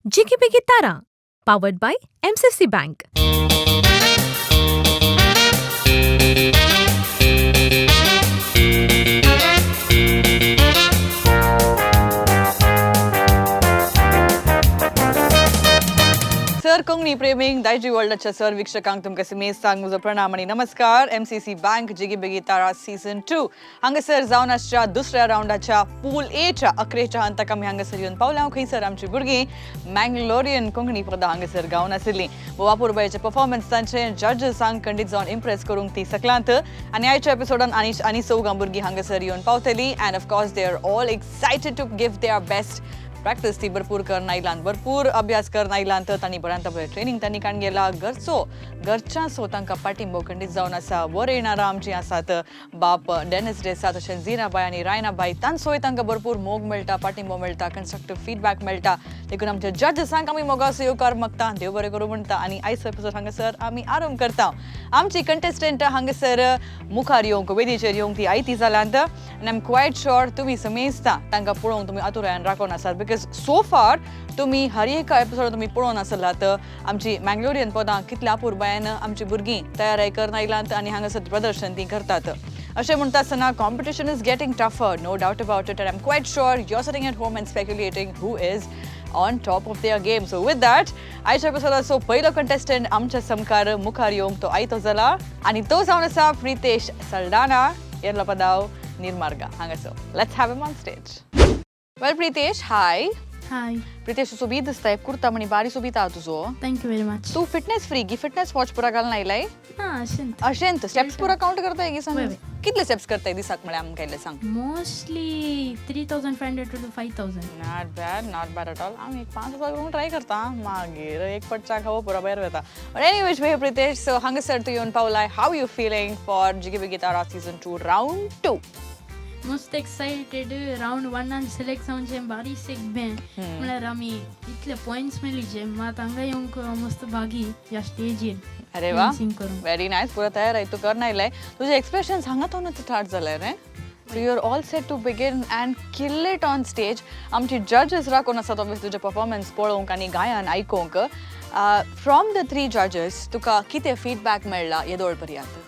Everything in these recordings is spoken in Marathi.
Jiggy Biggy Tara, powered by MCC Bank. Sir Konkani प्रेमीक दायजी वर्ल्डाच्या सर वीक्षकांक तुमकां सिमेस्तांक म्हजो प्रणाम आनी नमस्कार. MCC bank Jigi Begi Tara season 2 हांगासर जावन आसच्या दुसऱ्या रावंडाच्या पूल एच्या 11च्या अंताक आमी हांगासर येवन पावल्या. खंयसर आमची भुरगीं मँगलोरियन कोंकणी पदां हांगासर गावन आशिल्लीं. वापूरबायेचें परफॉर्मन्स तांचें जजीसांक खंडीत जावन इम्प्रेस करूंक ती सकलांत. आनी आयच्या एपिसोडान आनी चौगां भुरगीं हांगासर येवन पावतलीं. And of course they are all excited to give their best. Practice ती भरपूर करन आयलां, भरपूर अभ्यास करन आयलां. तांणी बऱ्यांत बरें ट्रेनींग तांणी काण गेला. घरच्यांचो तांकां पाठिंबो खंडीत जावन आसा. वर येणारा आमची आसात बाप डेनिस देसाय, तशेंच झिनाबाई आनी रायनाबाई. तांचोय तांकां भरपूर मोग मेळटा, पाठिंबो मेळटा, कन्स्ट्रक्टीव फीडबॅक मेळटा. देखून आमच्या जजीसांक आमी मोगाचो येवकार मागता, देव बरें करूं म्हणटा. आनी आयचो एपिसोड हांगासर आमी आरंभ करता. आमची कंटेस्टंट हांगासर मुखार येवंक, वेदीचेर येवंक ती आयती जाल्यांत. आनी आय एम क्वायट श्योर तुमी समेस्ता तांकां पळोवंक तुमी आतुरायान राखून आसात. बिकॉज सो फार तुमी हर एका एपिसोड तुमी पळोवन आसलात आमची मँगलोरियन पदां कितल्या अपुरबायेन आमची भुरगीं तयारी करन आयलांत आनी हांगासर प्रदर्शन ती करतात. अशें म्हणटा आसतना competition is getting tougher, no doubt about it. And I am quite sure you are sitting at home and speculating who is on top of their game. So with that आयच्या एपिसोडाचो पयलो कंटेस्टंट आमच्या समकार मुखार येवंक तो आयतो जाला आनी तो जावन आसा प्रितेश सल्डाना, येरलो पदाव निर्मार्गा हांगासर. Let's have him on stage. Well Pritesh, hi. Hi. Pritesh सोबीत दिसताय, कुर्ता म्हणी बारी सोबीत आहा तुजो. Thank you very much. तू फिटनेस फ्रीक, फिटनेस वॉच पुरा घालून आयलाय. अशेंत स्टेप्स पुरा काउंट करताय की सांग. कितले स्टेप्स करताय दिसाक म्हळ्यार आमकां इल्लें सांग. Mostly 3500 to 5000. Not bad at all. आमी 5000 करूंक ट्राय करता, मागीर एक पटचा खावो पुरा भायर वता. बट एनीवेज वे प्रितेश, सो हांगासर तूं येवन पावलाय. How you feeling for Jigi Begi Tara season 2 round 2? Most excited. Round 1 select जावनचें बारी सेगबें म्हळ्यार आमी इतले पॉयंट्स मेळिचे मात हांगा येवंक मस्त भागी ह्या स्टेजीर. अरे वा, व्हेरी नायस. पुरा तयार आहे, तू करन आयलाय. तुजे एक्सप्रेशन्स हांगा थावन स्टार्ट जाले रे. So you are all set to begin and kill it on stage. आमची जजीस राखून आसात ऑब्वियसली तुजे परफॉर्मन्स पळोवंक आनी गायन आयकोवंक. फ्रॉम द 3 जजीस तुका कितें फीडबॅक मेळ्ळा येदोळ पर्यंत?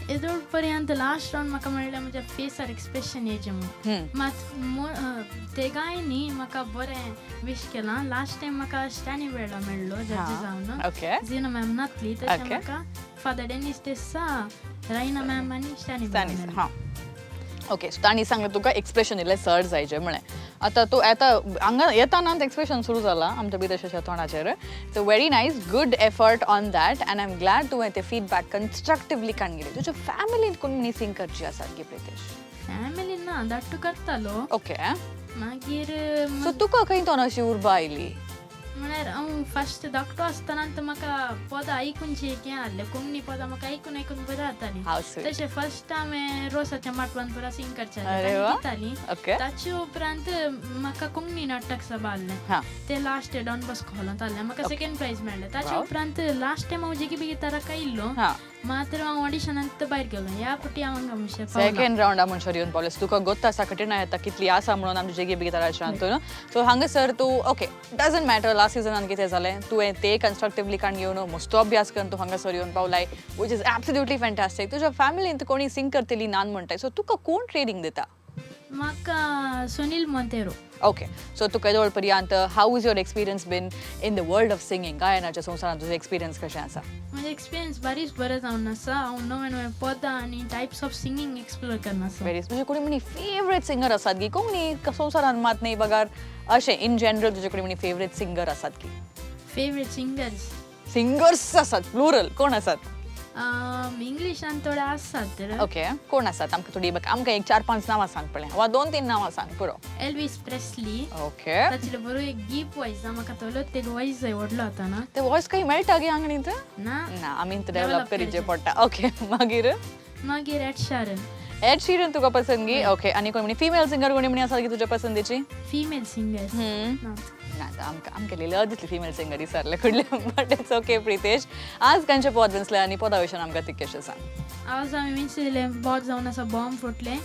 येदोळ पर्यंत लास्ट राउंड म्हाका मेळ्ळें म्हज्या फेसार एक्सप्रेशन येचें म्हणून. मात ते गायनी म्हाका बरें विश केलां. लास्ट टायम म्हाका स्टॅनी मेळ्ळो जजी जावन. झिना मॅम नासली, तशें म्हाका फादर डेनिस देसा, रायना मॅम आनी स्टॅनी मॅम. ओके, तांणी सांगलें तुका एक्सप्रेशन इल्लें चड जायचें म्हळें. आतां तूं हांगा येताना एक्सप्रेशन सुरू जाला आमच्या विदेशाच्या तोंडाचेर. So very nice, good effort on that. And I am glad तुवें ते फीडबॅक कन्स्ट्रक्टिवली काण गेले. तुज्या फॅमिलींत कोण मनी सिंग करची आसात गे प्रितेश? फॅमिलीन ना, धाकटू करतालो. ओके. मागीर सो तुका खंय तो अशी उर्बा आयली? म्हळ्यार हांव फस्ट धाकटो आसतना म्हाका पदां आयकूनची हें आहलें. कोंकणी पदां म्हाका आयकून बरें जातालीं. तशें फस्ट हांवें रोसाच्या माटवान पुरा सिंग करतालीं. ताचे उपरांत म्हाका कोंकणी नाटक सभा आहलें, ते लास्ट डॉन बॉस्को हॉलांत आहलें. म्हाका सेकंड प्रायज मेळ्ळें. ताचे उपरांत लास्ट टायम हांव जिगी बेगी ताराक आयिल्लो, मात्र हांव ऑडिशनांत भायर गेलो. ह्या फावटी हांव हांगा म्हणचे सेकंड राउंडा म्हणसर येवन पावलेस. तुका गोत्ता आसा कठीण येता कितली आसा म्हणून आमची जिगी बेगी ताराच्या. सो हांगासर तूं ओके, डजंट मॅटर लास्ट सिजनान कितें जालें, तुवें ते कन्स्ट्रक्टिवली काण घेवन मस्तो अभ्यास करून तूं हांगासर येवन पावलाय, वीच इज एब्सोल्युटली फॅन्टास्टीक. तुज्या फॅमिलींत कोणी सिंग करतली नान म्हणटाय, सो तुका कोण ट्रेनिंग दिता? म्हाका सुनील मोंतेरो. ओके, सो तुका येदोळ पर्यंत how is your experience been in the world of singing? गायनाच्या संवसारांत तुजें एक्सपिरियन्स कशें आसा? म्हजें एक्सपिरियन्स बारीच बरें जावन आसा. हांव नवें पदां आनी टायप्स ऑफ सिंगींग एक्सप्लोर करना आसा. व्हेरी. तुजे कोणी म्हणी फेवरेट सिंगर आसात की कोंकणी संवसारांत मात न्ही बगार अशें इन जनरल तुजे कोणी म्हणी फेवरेट सिंगर आसात की? फेवरेट सिंगर्स आसात प्लुरल, कोण आसात? इंग्लिशान थोडे आसात. ओके, कोण आसात? आमकां एक 4-5 नांवां सांग पळय, वा 2-3 नांवां सांग पुरो. Elvis Presley. ओके. ताचेर बरो एक डीप वॉयस. म्हाका तो ते वॉयस जाय व्हडलो आतां ना. ते वॉयस काही मेळटा गे हांगाणीत? ना, आमी डेव्हलप करीचे पडटा. ओके, मागीर एड शीरन. एड शीरन तुका पसंदगी? ओके. आनी कोणी म्हणी फिमेल सिंगर कोणी म्हणी आसा की तुज्या पसंदीची? फिमेल सिंगर आमकां लिहिलं दिसली फिमेल सिंगर विसरले कुठले बट इट्स ओके प्रितेश आज खंयचे पद विंसले आनी पदा विशयान आमकां तितकेशें सांग आज आमी विंचलेले पद जावन आसा बॉम्ब फुटले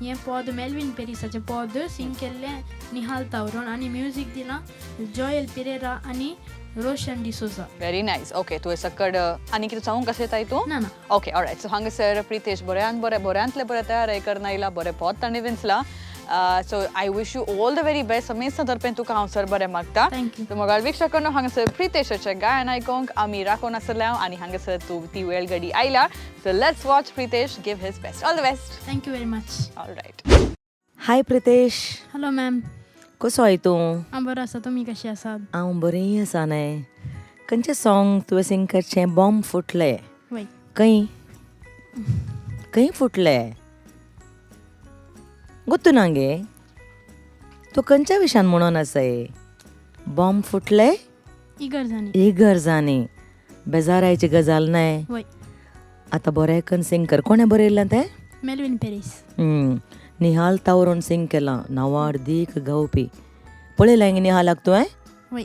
हें पद मेल्विन पेरिसाचें पद सिंग केल्लें निहाल तावरोन आनी म्युजीक दिलां जोयल पेरेरा आनी Roshan D'Souza. Very nice. Okay तुवें सकड आनी कितें सांगूंक कशें येताय तूं? ना ओके ऑलरायट सो हांगासर प्रितेश बऱ्यांतले बरें तयारी करन आयला बरें पद ताणें विंचला so I wish you all the very best समेस्त तर्फेन तुका हांव सर बरें मागता. Thank you. सो मोगाळ वीक्षकांनो हांगासर प्रितेशाचें गायन आयकोंक आमी राखून आसल्या आनी हांगासर तूं ती वेळ घडी आयला so let's watch Pritesh give his best. All the best. Thank you very much. All right. High Pritesh hello ma'am. कसो आय तूं? हांव बरो आसा तुमी कशी आसात? हांव बरी आसा न्हय. खंयचें सॉंग तुवें सिंग करचें बॉम्ब फुटले वय खंय फुटले गोतू ना गे तूं खंयच्या विशयान म्हणून आसाय बॉम्ब फुटले इगर्जांनी बेजारायची गजाल न्हय. वय आतां बरें करून सिंग कर. कोणें बरयल्लें तें? मेल्विन पेरीस. निहाल तावरोन सिंग केलां नावार्दीक गावपी. पळयलां गे निहालाक तुवें? वय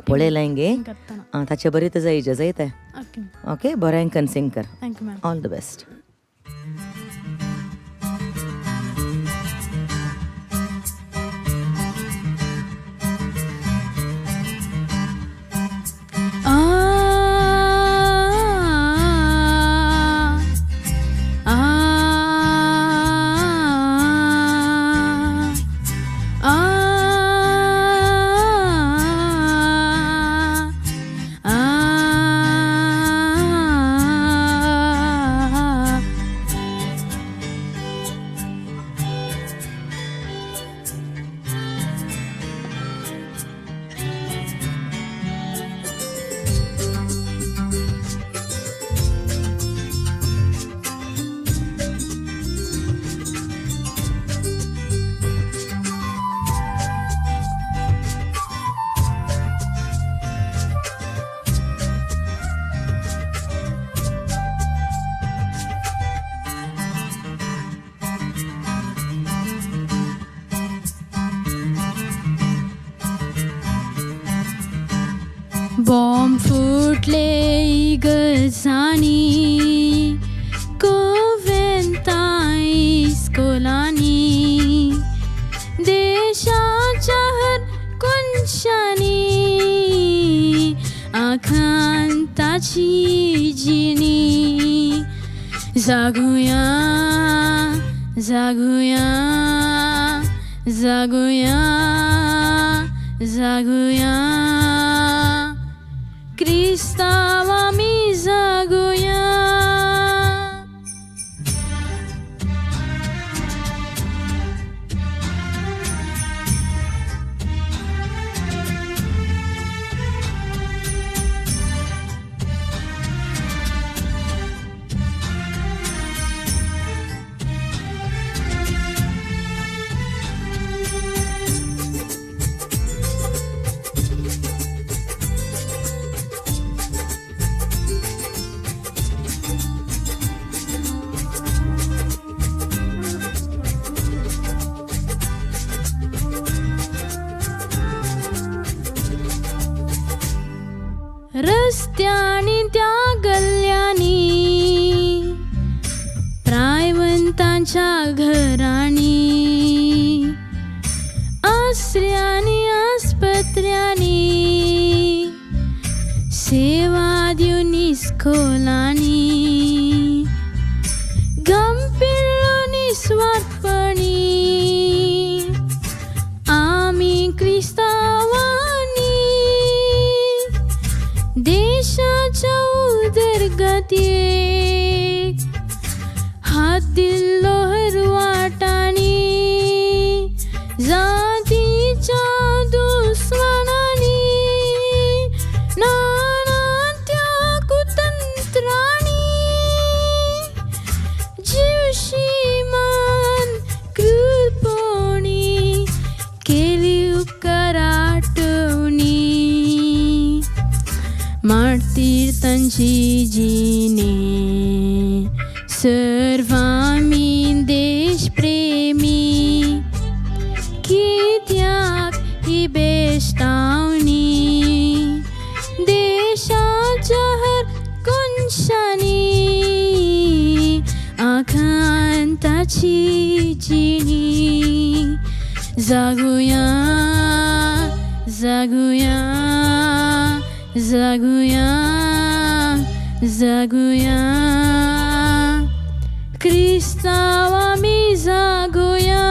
पळयलां गे सिंग करतना. ताचे बरी तर जाय जाय तें ओके ओके बरें करून सिंग कर. Thank you ma'am. All the best. Bomb फुटले इगर्जांनी कोवेंतां इस्कोलांनी देशाच्या हर कोनशांनी आखांताची जिणी जागुया जागुया जागुया जागुया क्रिस्तांव आमी जागुया. रस्त्यांनी त्या गल्ल्यांनी प्रायवंतांच्या घरांनी आसऱ्यांनी आस्पत्र्यांनी सेवा दिवन इस्कोलांनी गंभीर निस्वार्थपणी आमी क्रिस्तांवांनी देशाच्या उदरगतीक हात दिल्लो हर वाटांनी जातीच्या दुस्मानांनी नानात्या कुतंत्रांनी जीवशीमान क्रूरपणी केली उपकार आठवणी मारतीर तांची जिणे सर्वांमी देश प्रेमी कित्याक ही बेश्टावणी आकांताची जिणी जागुया जागुया जागुया जागुया क्रिस्ताव आमी जागुया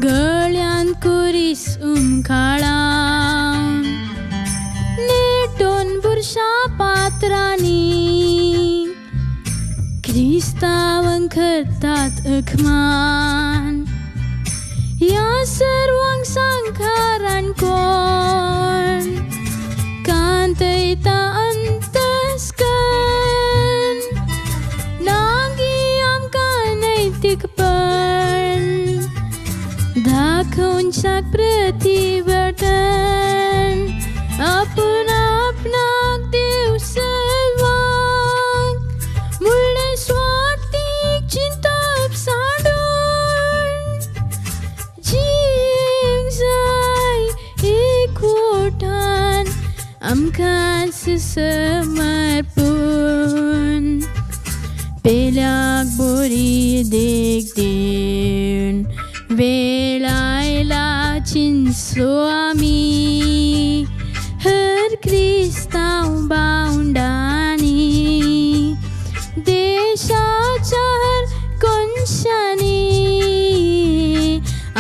गळ्यान कुरीस काळा नेटोन बुरशा पात्रांनी क्रिस्तावांक करतात अखमान या सर्वांक सांखारान कोण कांतयता अंतस्कन नागी आमकां नैतिकपण दाखोवन शाक प्रतिवर्तन आपूण आपणाक देव सर्वांक मुळ्ळे स्वार्थीक चिंतप साडून जीव जाय एकवटान आमकां समर्पून पेल्याक बरी देख दिवन वेळ आयला चिंचलो आमी हर क्रिस्तांव बावंडानी देशाच्या हर कोनशांनी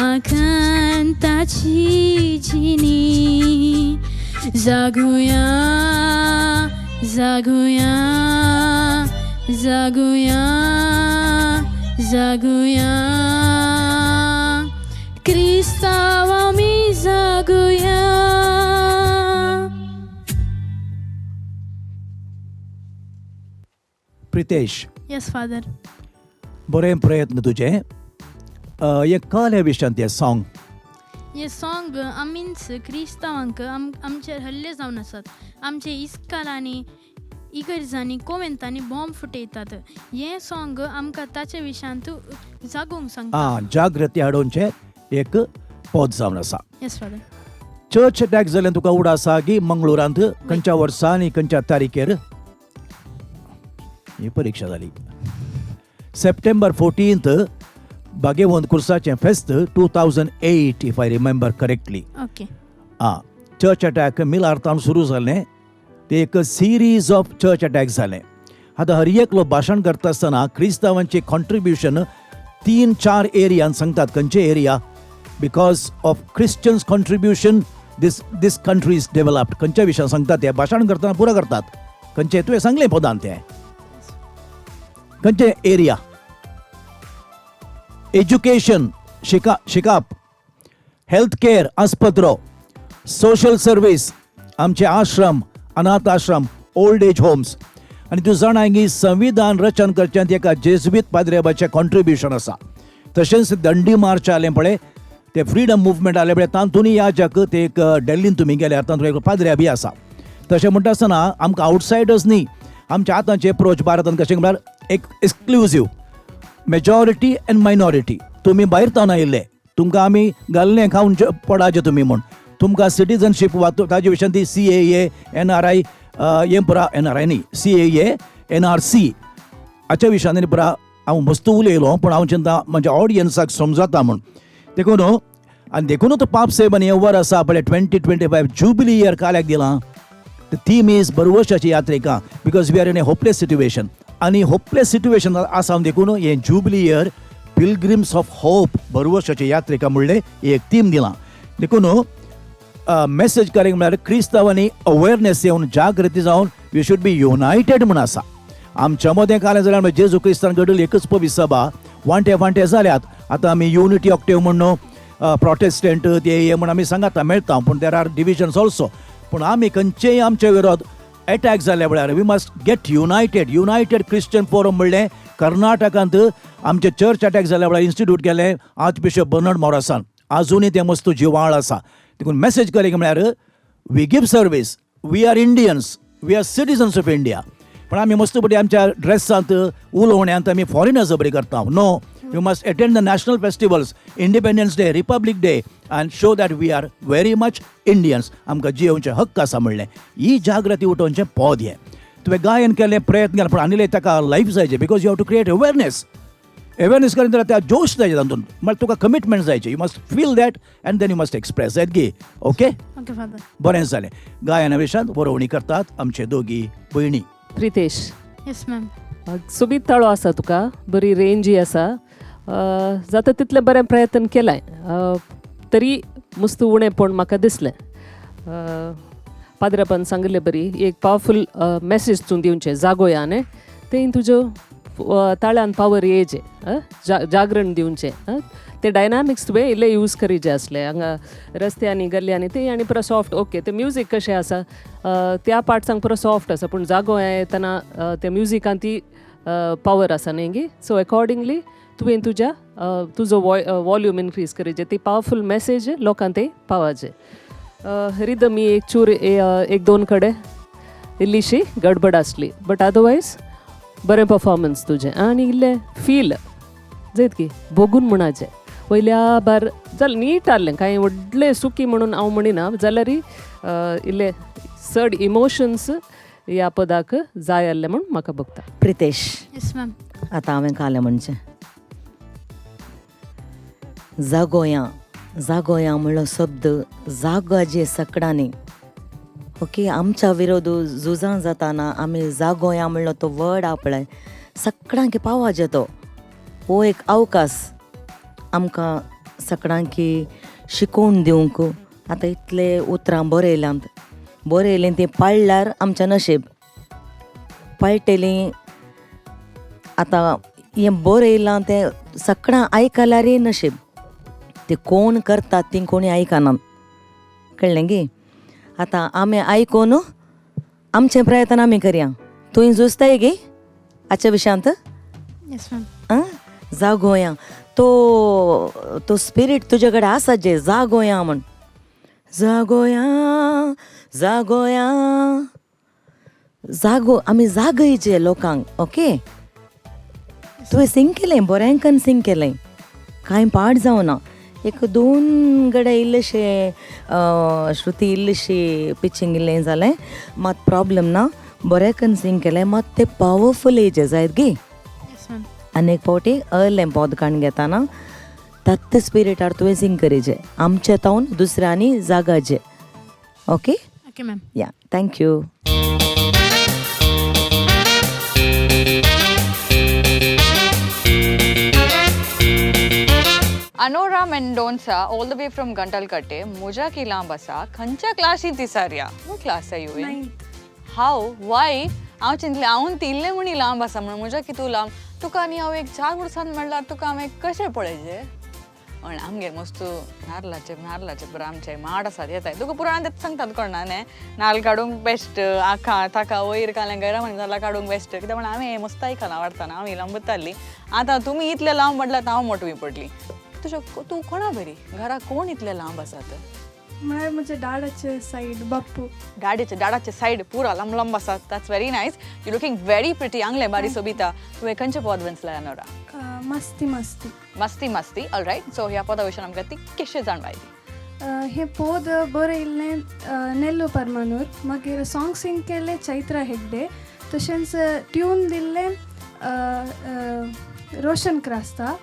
आकांताची जिणी जागुया जागुया जागुया जागुया क्रिस्ताव आमी जागुया प्रितेश यस फादर बरें प्रयत्न तुजे एक कळ्ळें विशयान तें सॉंग हे सॉंग आमीच क्रिस्तांवांक आमचेर हल्ले जावन आसात आमचे इस्कालांनी इगर्जांनी कोवेंतांनी बॉम्ब फुटयतात हे सॉंग आमकां ताचे विशयांत जागोवंक सांगता जागृती हाडोवचें एक पद जावन आसा यस फादर चर्च अटॅक जाल्ल्यान तुका उड आसा की मंगळुरांत खंयच्या वर्सा आनी खंयच्या तारीखेर ही परीक्षा जाली सप्टेंबर 14 बागेवंत कुर्साचें फेस्त 2008 if I remember correctly okay church attack मिलार्थान सुरू जाल्लें ते एक सिरीज ऑफ चर्च अटॅक जाले आतां हर एकलो भाशण करता आसतना क्रिस्तांवांचें कॉन्ट्रिब्युशन 3-4 एरियान सांगतात खंयचे area because of Christians contribution this country is developed खंयच्या विशयान सांगतात ते भाशण करतना पुरो करतात खंयचे तुवें सांगलें पदान तें खंयचे एरिया एज्युकेशन शिकाप हेल्थ केअर आस्पत्रो सोशल सर्वीस आमचे आश्रम अनाथ आश्रम ओल्ड एज होम्स आनी तूं जाणा की संविधान रचन करच्यांत एका जेजुवीत पाद्रेबाचें कॉन्ट्रिब्युशन आसा तशेंच दंडी मार्च जालें पळय ते फ्रिडम मुवमेंट जाले पळय तातूंतय याजक ते एक डेल्लीन तुमी गेल्यार तातूंत एक पाद्र्या बी आसा तशें म्हणटा आसतना आमकां आवटसायडर्स न्ही आमच्या आतांचे अप्रोच भारतांत कशें म्हणल्यार एक एक्सक्लुजीव मेजॉरिटी एंड मायनॉरिटी तुमी भायर तावन आयिल्ले तुमकां आमी घाललें खावन पडाचे तुमी म्हूण तुमकां सिटीजनशीप वा ताजे विशयान ती CAA NRI हें पुरा NRI न्ही CAA NRC हाच्या विशयान पुरा हांव मस्त उलयलो पूण हांव चिंता म्हज्या ऑडियन्साक समजता म्हूण देखून आनी देखून तो पाप साहेबान हें वर आसा पळय 2025 जुबिली इयर काल्याक दिलां द थीम इज बरवर्साची यात्रेका because we are in a hopeless situation आनी होपलेस सिट्युएशन आसा देखून हें jubilee year pilgrims of hope बरवर्साची यात्रेका म्हणलें एक थीम दिलां देखून मेसेज करेंक म्हळ्यार क्रिस्तांवांनी अवेरनेस येवन जागृती जावन वी शूड बी युनायटेड म्हूण आसा आमच्या मदें कालें जाल्यार जेजू क्रिस्तान घडली एकच पवित्र सभा वांटे जाल्यात. आतां आमी युनिटी ऑक्टेव म्हणून प्रोटेस्टंट ते म्हण आमी सांगाता मेळटा, पूण देर आर डिविजन्स ऑल्सो. पूण आमी खंयचेय आमचे विरोध अटॅक जाल्या वेळार we must get united Christian forum म्हणलें कर्नाटकांत आमचे चर्च अटॅक जाल्या वेळार इन्स्टिट्यूट केलें आर्च बिशप बर्नार्ड मॉरसान. आजुनूय तें मस्त जिवाळ आसा. देखून मॅसेज केलें म्हळ्यार we give service, we are Indians, we are citizens of India. पण आमी मस्त बरी आमच्या ड्रेसांत उलोवण्यांत आमी फॉरेनर्स बरी करता. No, we must attend the national festivals, independence day, republic day, and show that we are very much Indians. आमकां जियोवचे हक्क आसा म्हणलें. ही जागृती उठोवचें पद हें. तुवें गायन केलें, प्रयत्न केले, पण आनी ताका लायफ जायचें, because you have to create awareness करीत जाल्यार त्या जोश जायचे तातूंत. म्हळ्यार तुका कमिटमेंट जायचे. You must feel that and then you must express that गी. ओके, बरें जालें. गायना विशयांत बरोवणी करतात आमचे दोगी भयणी. Pritesh, yes ma'am. सोबीत ताळो आसा तुका, बरी रेंजी आसा, जाता तितलें बरें प्रयत्न केलाय, तरी मस्त उणेंपण म्हाका दिसलें. पाद्रेपान सांगलें बरी एक पावरफूल मॅसेज तूं दिवचें जागोया न्ही, तें तुज्यो ताळ्यान पावर येयचे, जागरण दिवचें. ते डायनामिक्स तुवें इल्ले यूज करीचे असले हांगा रस्त्यांनी गल्ल्यांनी ते आनी पुरो सॉफ्ट. ओके, ते म्युजीक कशें आसा त्या पार्ट्सांक पुरो सॉफ्ट आसा, पूण जागोया येतना त्या म्युजिकान ती पावर आसा न्ही गी. सो अकॉर्डिंगली तुवें तुजो वॉल्यूम इनक्रीज करीचे. ती पावरफूल मॅसेज लोकांक ते पावाचे. रिदम ही एक चूर एक दोन कडेन इल्लीशी गडबड आसली, बट अदरवायज बरें परफॉर्मन्स तुजें. आनी इल्लें फील जायत की भोगून म्हणाचें वयल्या बार जाल्यार नीट आहलें, कांय व्हडलें सुकी म्हणून हांव म्हणिना, जाल्यारय इल्ले चड इमोशन्स ह्या पदाक जाय आहले म्हूण म्हाका भोगता. Pritesh, yes ma'am. आतां हांवें कालें म्हणचें जागोया म्हणलो शब्द जागाचे सकडा ओके. आमच्या विरोध झुजां जाताना आमी जागोया म्हणलो तो वर्ड हा पळय सगळ्यांक पावाज येतो. हो एक अवकाश आमकां सगळ्यांक शिकोवन दिवंक. आतां इतले उतरां बरयलें तें पाळल्यार आमचें नशीब. पाळटलीं आतां हें बरयलां तें सगळ्यां आयकल्यारय नशीब. ते कोण करतात तीं कोणी आयकनात, कळ्ळें गे. आतां आमी आयकून आमचें प्रयत्न आमी करया. तुवें जुजताय गे हाच्या विशयांत. Yes ma'am. जागोया तो स्पिरीट तुजे कडेन आसा जे जागोया म्हण. जागो आमी जागयचे लोकांक. ओके, तुवें सिंग केलें, बऱ्यांकन सिंग केलें, कांय पाड जावना. एक दोन गडे इल्लेशे श्रुती इल्लीशी पिचींग इल्लें जालें, मात प्रॉब्लेम ना. बरेंकन सिंग केलें, मात तें पावरफूल हेजे जायत गे. Yes ma'am. आनी एक फावटी अर्लें पद काण घेताना तत्त स्पिरिटार तुवें सिंग करीचें, आमचे तावन दुसऱ्यांनी जागाचे. Okay, okay ma'am. Yeah, thank you. Anora Mendonca all the way from Gantalkatte मुजा की लांब आसा खंयच्या क्लासींत दिसार्या? वो क्लास आहे यू? How, Y? हांव चिंतलें हांव तिल्लें म्हणी लांब आसा म्हणून मुजा की तूं लांब. तुका आनी हांव एक 4 वर्सांत म्हणल्यार तुका हांवें कशें पळयचें? पण आमगेर मस्त नारळाचे बरं आमचे माड आसात येताय. तुका पुराणांत सांगतात कळना न्ही, नाल्ल काडूंक बेस्ट, आखां ताका वयर कालें गैरा म्हण जाल्यार काडूंक बेस्ट. कित्याक म्हण हांवें मस्त आयकलां वाडटाना, हांव लांबताली. आतां तुमी इतले लांब म्हटल्यार हांव मोटवी पडली. तूं कोणा बरी घरा कोण इतले लांब आसात? म्हळ्यार म्हजे डाडाचे सायड बाप्पू. डाडाचे सायड पुरा लांब लांब आसात. That's very nice. You looking very pretty. आंगले बारी सोबिता. तुवें खंयचें पद वेंचलां अनोरा? मस्ती. All right. सो ह्या पदा विशीं आमकां ती कशें जाणवायली? हें पद बरयल्लें नेल्लो परमानूर. मागीर सॉंग सिंग केलें चैत्रा हेगडे. तशेंच ट्यून दिल्लें रोशन क्रास्ता.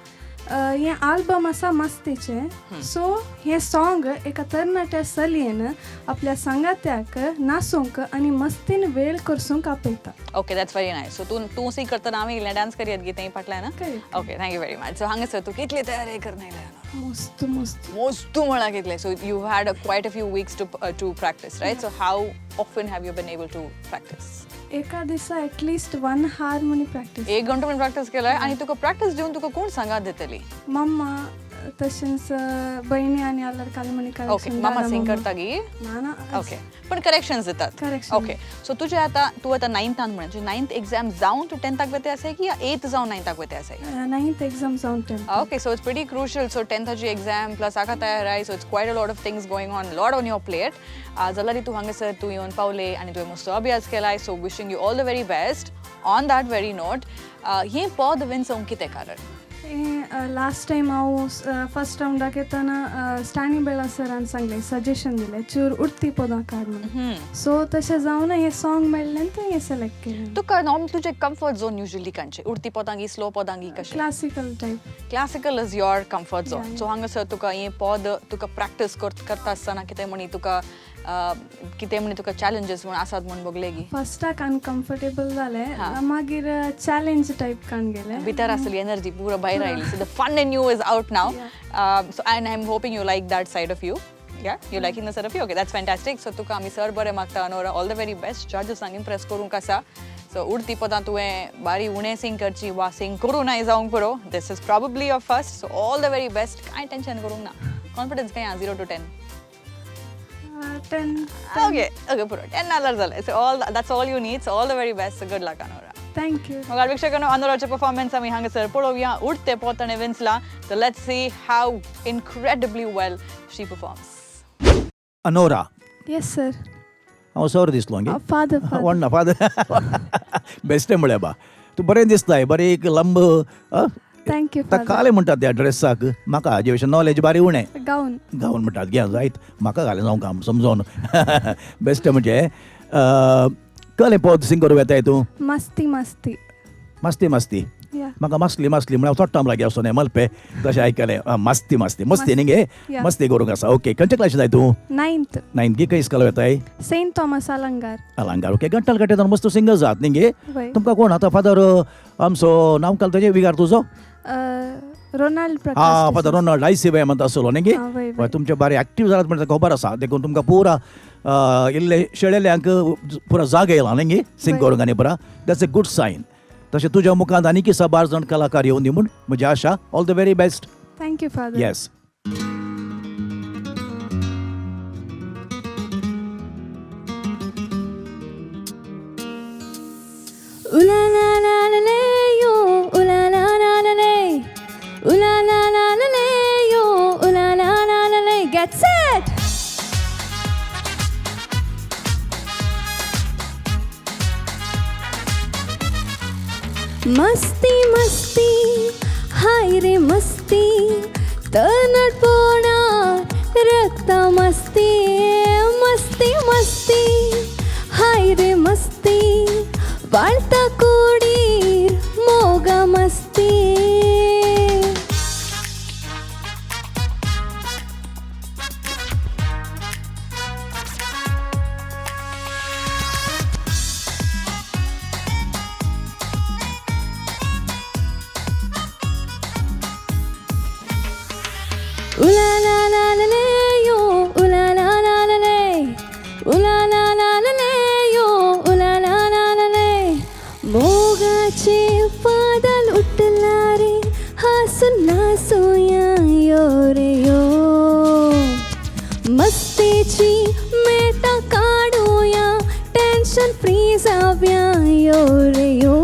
हें आल्बम आसा मस्तीचें. सो हें सॉंग एका तरणाट्या चलयेन आपल्या सांगात्याक नाचूंक आनी मस्तीन वेळ करसूंक आपयता. Okay, that's very nice. So तूं सिंग करतना आमी इल्लें डान्स करयात गी तें फाटल्यान? Okay, thank you very much. So हांगासर तूं कितली तयारी करून आयला? मस्त म्हणा कितले. So you had quite a few weeks to practise, right? So how often have you been able to practise? एका दिसा ॲटलिस्ट 1 हार्मोनी प्रॅक्टीस 1 घंटो पण प्रॅक्टिस केलाय आणि तुका प्रॅक्टिस दिवन तुका कोण सांगात देतली मम्मा तशेंच बहिणी आणि आल्यार कालमणी ओके मामा सिंग करता गी ना ओके पण करेक्शन्स देतात Correction. ओके सो तुझे आता तू आता 9th म्हणजे 9th एक्झाम जाऊन तू 10th वेते असे की या 8th जाऊन 9th वेते असे 9th एक्झाम जाऊन 10th Okay, so it's pretty crucial. So 10th ची exam plus आका तयार आहे. So it's quite a lot of things going on, lot on your plate. जाल्यार तू हांगासर तू येवन पावले आणि तुवें मस्त अभ्यास केलाय. So wishing you all the very best. On that very note, हे पद विन जावंक कितें कारण? लास्ट टायम हांव फर्स्ट रावंडाक येतना स्टॅनी बेळा सरान सांगलें सजेशन दिलें चूर उडती पदां काड म्हणून सो तशें जावन हें सॉंग मेळ्ळें आनी तुवें हें सिलेक्ट केलें तुका नॉर्मल तुजें कम्फर्ट झोन युजली खंयचें उडती पदांगी स्लो पदांगी कशें classical type classical is your comfort zone so हांगासर तुका हें पद तुका प्रॅक्टीस करता आसतना कितें म्हणी तुका चॅलेंजीस म्हण आसात म्हण बगले गी फर्स्टाक अनकम्फर्टेबल जालें मागीर चॅलेंज टायप कान गेलें भितर आसली एनर्जी पुरो भायर आयली so the fun in you is out now so and I am hoping you like that side of you Yeah, you liking the side of you? Okay, that's fantastic. So तुका आमी सर बरें मागता Anora all the very best जजेसांक इम्प्रेस करूंक आसा सो उडती पदां तुवें बारी उणें सिंग करची वा सिंग करूं ना जावंक पुरो this is probably your first so all the very best कांय टेंशन करूंक ना कॉन्फिडन्स काय 0 to 10 10 ओके ओके पुरो 10 नाल्यार जालें so all that's all you need so all the very best good luck Anora thank you मग वीक्षकांनो अनोराचे परफॉर्मन्स आम्ही हांगासर पळोवया उडते पोताणे विन्सला so let's see how incredibly well she performs Anora yes sir हांव सर दिसलो गे फादर व्हडना फादर बेश्टें म्हळ्या बा तूं बरें दिसताय बरें एक लंब थँक्यू ताका काले म्हणटात त्या ड्रेसाक म्हाका हाजे विशीं नॉलेज बारी उणें गाऊन गावन म्हणटात घे जायत म्हाका घालें जावं काम समजोन बेश्टें म्हणजे कले पद सिंग करूं येताय तूं मस्ती मस्ती मस्ती मस्ती या म्हाका मसली मसली म्हळ्यार चोट्टाम लागी असो न्ही मलपे तशें आयकलें मस्ती मस्ती मस्ती न्ही गे Yeah. मस्ती करूंक आसा ओके खंयचे क्लासीत जाय तूं 9th 9th गे खंय इस्कालो येताय सेंट थॉमस अलंगार अलंगार ओके गंटल गट्टेतान मस्त सिंगर जात न्ही गे वय तुमकां कोण आतां फादर आमचो नांव काल तेजें विगार तुजो रोनाल्ड फादर रोनाल्ड आयसीबाय म्हणटा आसलो न्ही गे हा, वय, हय तुमचे बारे एक्टीव जालात म्हणजे खबर आसा देखून तुमकां पुरा इल्ले शेळेल्यांक पुरा जाग येयला न्ही गे सिंग वय. करूंक आनी पुरा दॅट्स अ गुड सायन तशें तुज्या मुखांत आनी किसा 12 जाण कलाकार येवन दी म्हूण म्हजी आशा all the very best thank you father yes Ula la la la le yo, ula la la la le, ula la la la le yo, ula la la la le. Get set. मस्ती मस्ती हाय रे मस्ती तनट पोणा रक्ता मस्ती मस्ती मस्ती हाय रे मस्ती वाळता कोडीर मोगा मस्ती Ula la la la le yo, ula la la la le, ula la la la le yo, ula la la la le. मोगाचे पादाल उठला रे हसून नासूया यो रे यो मस्तीची मेटा काढूया टेन्शन फ्री जाऊया यो रे यो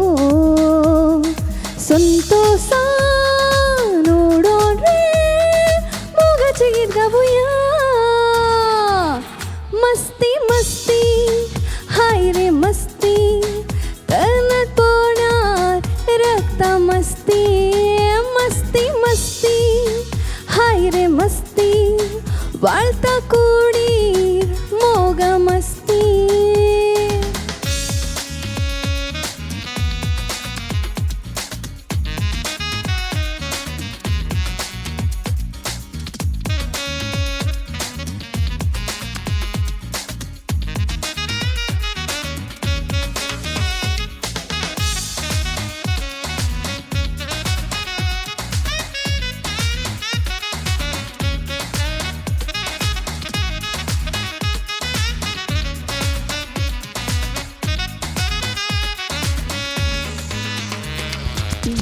संतोषान उडोन रे मोगाचे गीत गाऊया मस्ती मस्ती हाय रे मस्ती तनट पोणार रक्ता मस्ती मस्ती मस्ती हाय रे मस्ती वाळता कोडीर मोगा मस्ती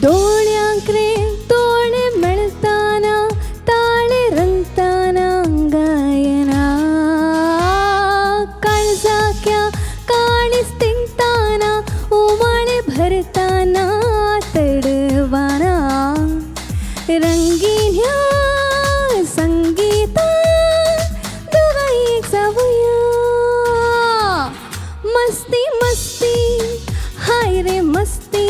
डोळ्यांकडे डोळे मिळताना ताळे रंगताना गायना काळजाक्या काळीच तिंगताना उमाळे भरताना तडवाना रंगीन ह्या संगीता दोघाही जाऊया मस्ती मस्ती हाय रे मस्ती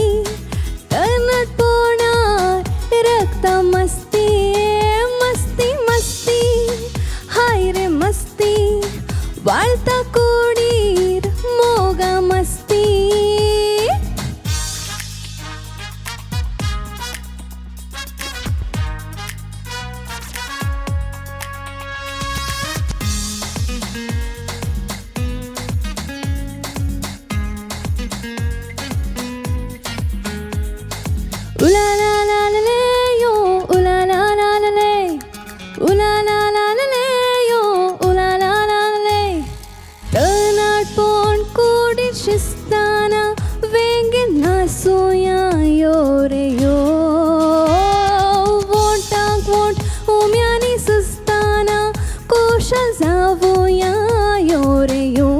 तनट पोणार रक्त मस्ती मस्ती मस्ती हाय रे मस्ती वाळता कोडीर मोगा मस्ती Ooh la la la la la yo, ooh la la la la la, ooh la la la la la yo, ooh la la la la la. Ternat pon kodi shistana, venge nasuya yo re yo. Vontak vont umyani sustana, kosha zavuya yo re yo.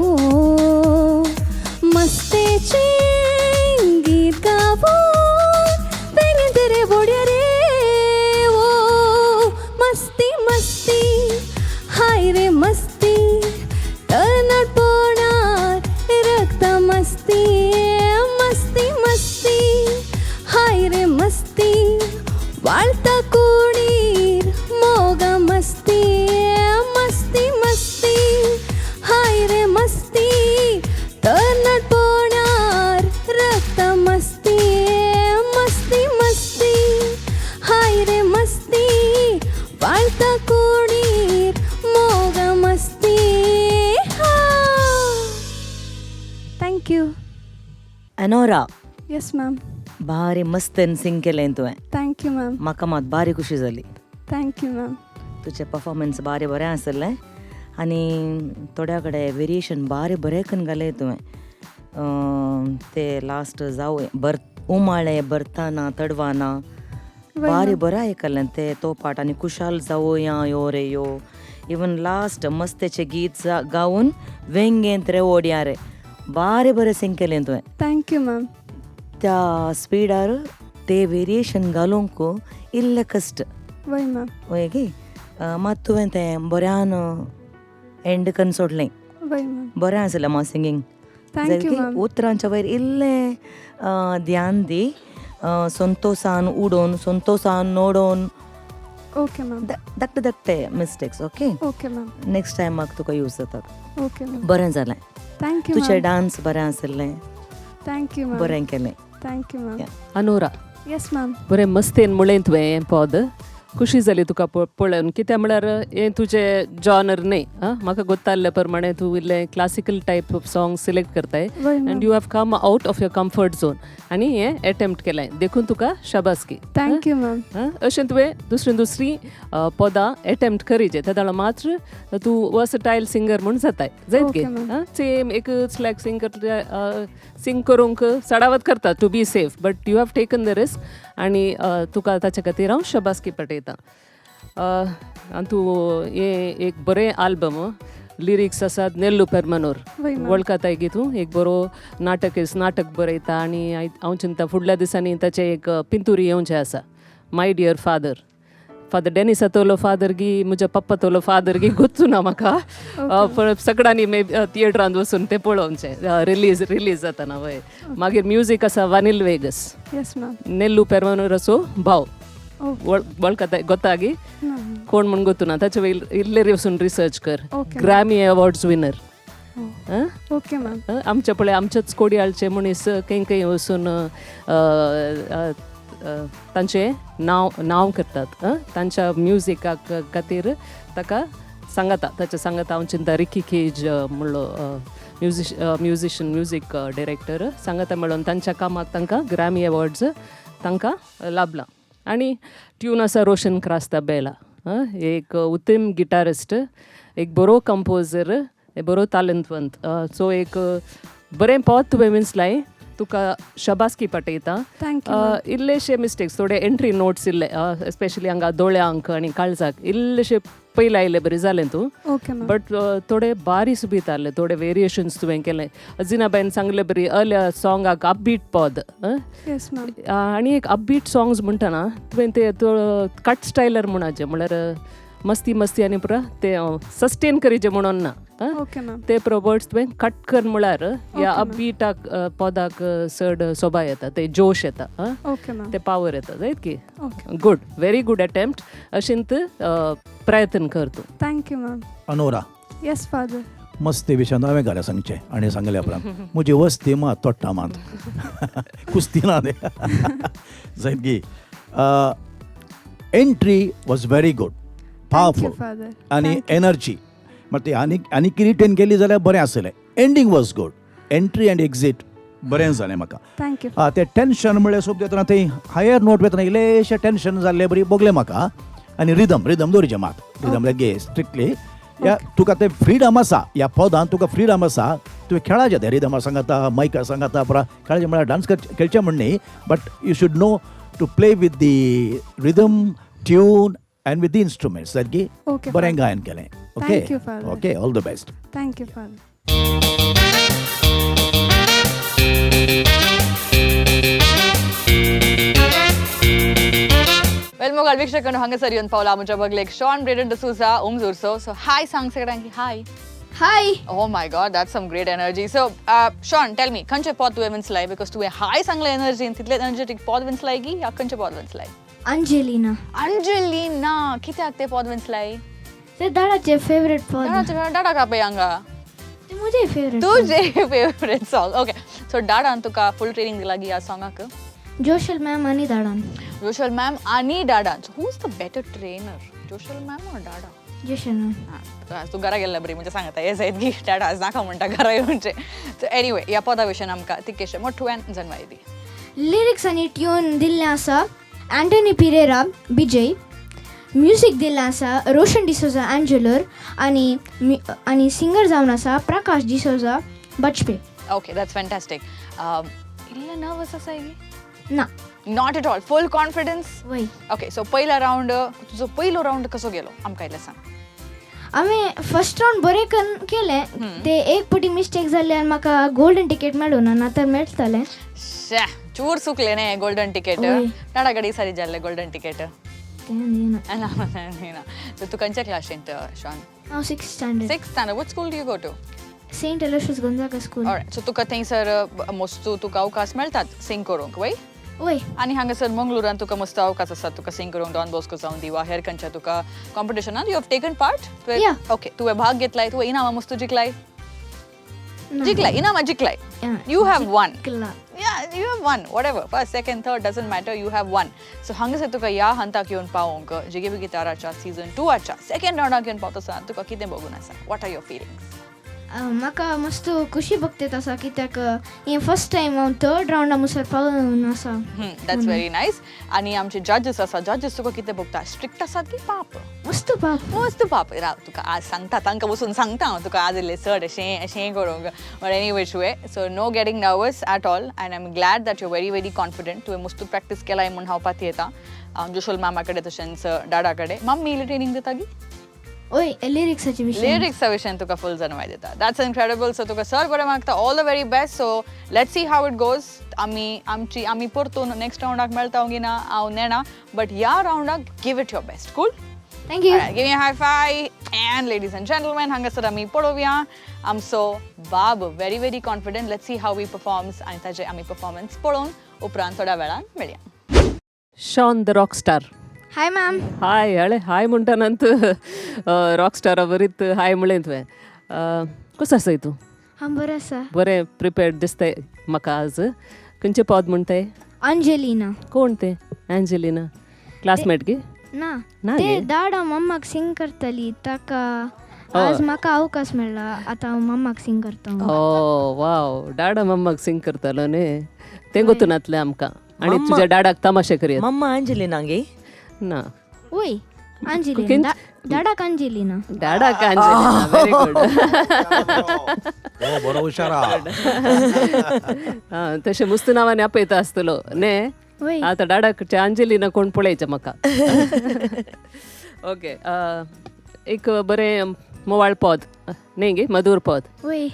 Maste git gavon. तेरे बोड्या रे ओ मस्ती मस्ती हाय रे मस्ती तनट पोणार रक्त मस्ती मस्ती मस्ती हाय रे मस्ती वाळता कोणीर मोगा मस्ती मस्ती मस्ती हाय रे मस्ती तनट पोणार रक्त मस्ती मस्ती मस्ती हाय रे मस्ती वाळता कोणीर मोगा मस्ती थँक्यू अनोरा येस मॅम भारी मस्त सिंग केलें तुवें थँक्यू मॅम म्हाका मात भारी खुशी जाली थँक्यू मॅम तुजें परफॉर्मन्स बारी बरें आसलें आनी थोड्या कडेन वेरिएशन बारी बरें करून घालें तुवें ते लास्ट जावं उमाळे भरताना तडवाना बारी बरें आयकलें ते तो पार्ट आनी खुशाल जावं या यो रे यो इवन लास्ट मस्तेचे गीत गावन वेंगेंत रे ओड्या रे बारी बरें सिंग केलें तुवें थँक्यू मॅम त्या स्पीडार ते वेरिएशन घालूंक इल्लें कश्ट वय मॅम वय गे मात तुवें तें बऱ्यान एंड करून सोडलें वय मॅम बरें आसलें मा सिंगींग थँक्यू मॅम उतरांच्या वयर इल्लें ध्यान दी संतोषान उडोवन संतोषान नोडोवन ओके मॅम धाकटे mistakes okay okay ma'am next time म्हाका तुका यूज जातात ओके मॅम बरें जालें थँक्यू तुजें मॅम डान्स बरें आसलें थँक्यू मॅम बरें केलें thank you ma'am Anora yes ma'am बरें मस्तेन म्हळें तुवें हें पद खुशी जाली तुका पळोवन कित्याक म्हळ्यार हें तुजें जॉनर न्ही म्हाका गोत्ताल्ले प्रमाणे तूं इल्लें classical type of song select करताय वय ma'am and you have come out of your comfort zone आनी हें एटेम्प्ट केलें देखून तुका शाबासकी थँक्यू मॅम अशें तुवें दुसरी पदां एटेम्प्ट करीचे त्या दाळा मात्र तूं वर्सटायल सिंगर म्हूण जाताय जायत Okay, घे ma'am. सेम एकच लायक सिंग करूंक सडावत करता to be safe but you have taken the risk आनी तुका ताचे खातीर हांव शाबासकी पटयतां आनी तूं हें एक बरें आल्बम लिरिक्स आसात नेल्लू पेर्मनूर वय मॅम वळखताय की तूं एक बरो नाटक बरयता आनी हांव चिंता फुडल्या दिसांनी ताचें एक पिंतूरी येवचें आसा माय डियर फादर डेनिसा तोलो फादर गी म्हज्या पप्पा तोलो फादर गी गोच्चू ना म्हाका पण सगळ्यांनी मे थिएटरांत वचून तें पळोवचें रिलीज जाताना वय मागीर म्युजीक आसा वानील वेगस येस मॅम नेल्लू पेर्मनूराचो भाव ओके वळखताय गोतागी मॅम कोण म्हण गोतू ना ताचे वयर इल्लें वचून रिसर्च कर Okay. Grammy awards winner okay ma'am आमचे पळय आमचेच कोडयाळचे मनीस खंय वचून तांचें नांव करतात तांच्या म्युजिकाक खातीर ताका सांगता ताचे सांगता हांव चिंता रिकी केज म्हणलो म्युजिशियन म्युजीक डायरेक्टर सांगता मेळोन तांच्या कामाक तांकां ग्रॅमी अवॉर्ड्स तांकां लाभला आनी ट्यून आसा रोशन क्रास्ता बेला एक उत्तम गिटारिस्ट एक बरो कंपोजर बरो तालंतवंत सो एक बरें पद तुवें विंचलाय तुका शबासकी पटयता थँक्यू इल्लेशे मिस्टेक्स थोडे एंट्री नोट्स इल्ले एस्पेशली हांगा दोळ्यांक आनी काळजाक इल्लेशे पयले आयले बरें जालें तूं ओके मॅम बट थोडे बारी सुबीत आसले थोडे वेरिएशन्स तुवें केले जिनाबाईन सांगले बरी सॉंगाक अपबीट पद येस मॅम आनी एक अपबीट सॉंग्स म्हणटाना तुवें ते कट स्टायलर म्हणाचे म्हळ्यार मस्ती मस्ती आनी पुरा ते सस्टेन करीचे म्हणून ना ओके मॅम ते वर्ड्स तुवें कट कर म्हळ्यार ह्या अपबीटाक पदाक चड सोबा येता ते जोश येता ओके मॅम ते पावर येता जायत की okay good very good attempt अशेंत प्रयत्न कर तूं thank you ma'am Anora yes father मस्ती विशयान हांवें घरा सांगचें आनी सांगले उपरांत म्हजी वस्ती मात तोट्टा मात कुस्ती ना दे जायत की entry was very good powerful father आनी एनर्जी मात ती आनी रिटेन केली जाल्यार बरें आसलें ending was good entry end exit बरें जालें म्हाका थँक्यू तें टेन्शन म्हळ्यार सोप देतना थंय हायर नोट वेतना इल्लेशें टेन्शन जाल्लें बरी बोगलें म्हाका आनी रिदम दवरचें मात रिदम गे स्ट्रिक्टली या तुका तें फ्रिडम आसा ह्या पदान तुका फ्रिडम आसा तुवें खेळाचें तें रिदमा सांगाता मायका सांगाता पुरा खेळाचें म्हळ्यार डान्स खेळचें म्हण न्ही but you should know to play with the rhythm tune and with the instruments सारकी ओके बरें गायन केलें okay Thank you, Father. Okay all the best thank you father well मोगाल वीक्षकांनो हांगासर येवन पावला म्हज्या बगलेक शॉन ब्रेडन डसूजा ओम जुर्सो सो हाय सांग सगळ्यांक हाय हाय Oh my god, that's some great energy. So, Sean, tell me, खंयचे पद तुवें विन्सलाय बिकॉज तुवें हाय सांगलें एनर्जीन तितलें एनर्जेटीक पद विन्सलाय की या खंयचें पद विन्सलाय अंजेलिना अंजलीना कित्याक तें पद विन्सलाय ते दाडाचे फेवरेट पद डाडा कापय हांगा ते मुझे फेवरेट तुझे फेवरेट सॉंग ओके सो डाडान तुका फुल ट्रेनिंग दिला गी ह्या सॉंगाक जोशल मॅम आणि दाडान जोशल मॅम आणि डाडान so who is the better trainer Joshal ma'am और डाडा जोशल मॅम तू घरा गेल्ला बरी म्हणजे सांगता हे जायत की डाडा आज नाका म्हणटा घरा येवचे सो एनीवे ह्या पदा विशयन आमकां तितकेशें मोठ्यान जनवाय दी लिरिक्स आणि ट्यून दिल्लें आसा अँटनी पिरेरा विजय म्युझिक दिल्लें आसा रोशन डिसोजा अँजेलर आणि सिंगर जावन आसा प्रकाश डिसोजा बचपे ओके दॅट्स फॅन्टॅस्टीक इल्लें नर्वस आसा ना not at all full confidence वय ओके सो पहिला राउंड तुजो पयलो राउंड कसो गेलो आमकां इल्लें सांग आम्ही फर्स्ट राउंड बरें केले ते एक पटी मिस्टेक जाल्ले आनी म्हाका गोल्डन तिकेट मेळूना ना तर मेळटलें शे चूर चुकले ने गोल्डन तिकेट डाडा कडेन सारी जाल्लें गोल्डन तिकेट ना सो तू खंयच्या क्लासींत शॉन हांव 6th स्टँडर्ड 6th स्टँडर्ड वच school do you go to saint Aloysius Gonzaga school alright so तुका थंयसर मस्तू तुका अवकाश मेळटात सिंग करूंक वय वय आनी हांगासर मंगळुरान तुका मस्त अवकाश आसा तुका सिंग करूंक डॉन बॉस्को जावन दिवा हेर खंयच्या तुका कॉम्पिटिशनान you have taken part Yeah. Okay तुवें भाग घेतलाय तुवें इनामां मस्त जिखलाय इनामां जिखलाय you have won Yeah, you have won. Whatever. First, second, third, doesn't matter. You have won. So, हांगासर तुका ह्या हंताक येवन पावोंक जिगे बेगी ताराच्या सीझन 2 आच्या सेकंड राउंडाक येवन पावता तुका कितें बघून आसा वॉट आर युअर फिलिंग्स म्हाका मस्त खुशी भोगतेत आसा कित्याक हें फर्स्ट टायम हांव थर्ड राउंडा मुसर पावून आसा दॅट्स व्हेरी नायस आनी आमचे जजीस आसा जजीस तुका कितें बघता स्ट्रिक्ट आसात की पाप मस्त बाप मस्त पाप राव तुका आज सांगता तांकां बसून सांगता हांव तुका आज इल्लें चड अशें करूंक but any which way so know getting nervous at all and I am glad that you very very confident तुवें मस्त प्रॅक्टीस केलाय म्हूण हांव पाती येता जोशोल मामा कडेन तशेंच डाडा कडेन मम्मी इल्ली ट्रेनिंग दिता गी ओय लिरिक्साचे विशय लिरिक्सा विशयन तुका फुल जनवाय दिता दॅट्स इनक्रेडिबल सो तुका सर बरें मागता all the very best so let's see how it goes आमी परतून नेक्स्ट राउंडाक मेळटा गी ना हांव नेना बट ह्या राउंडाक give it your best cool thank you give me high five and ladies and gentleman हांगासर आमी पळोवया आमचो बाब very very confident let's see how he performs आनी ताजे आमी परफॉर्मन्स पळोवन उपरांत थोड्या वेळान मेळया Shaun the rock star hi ma'am hi हळे हाय म्हणटानंत रॉक स्टारा बरीत हाय म्हळें तुवें कसो आसाय तूं हांव बरें आसा बरें प्रिपेर्ड दिसताय म्हाका आज खंयचें पद म्हणटाय अंजेलिना कोण तें एंजेलिना क्लासमेट गी ना ना ते गे. दाडा मम्माक सिंग करतली ताका आज म्हाका अवकाश मेळ्ळा आतां हांव मम्माक सिंग करता ओ वाव डाडा मम्माक सिंग करतालो न्ही तें गोतून आतलें आमकां आनी तुज्या डाडाक तमाशे करया मम्मा अंजली नांगे ना वय अंजेलिना डाडा कांजेलिना. डाडा कांजेलिना. Very good. हो बरो हुशार तशें मुस्त नांवांनी आपयता आसतलो न्हे. वय. आतां डाडाच्या अंजलीना कोण पळयचें म्हाका. ओके. एक बरें मोवाळ पद न्ही गे, मधुर पद. वय.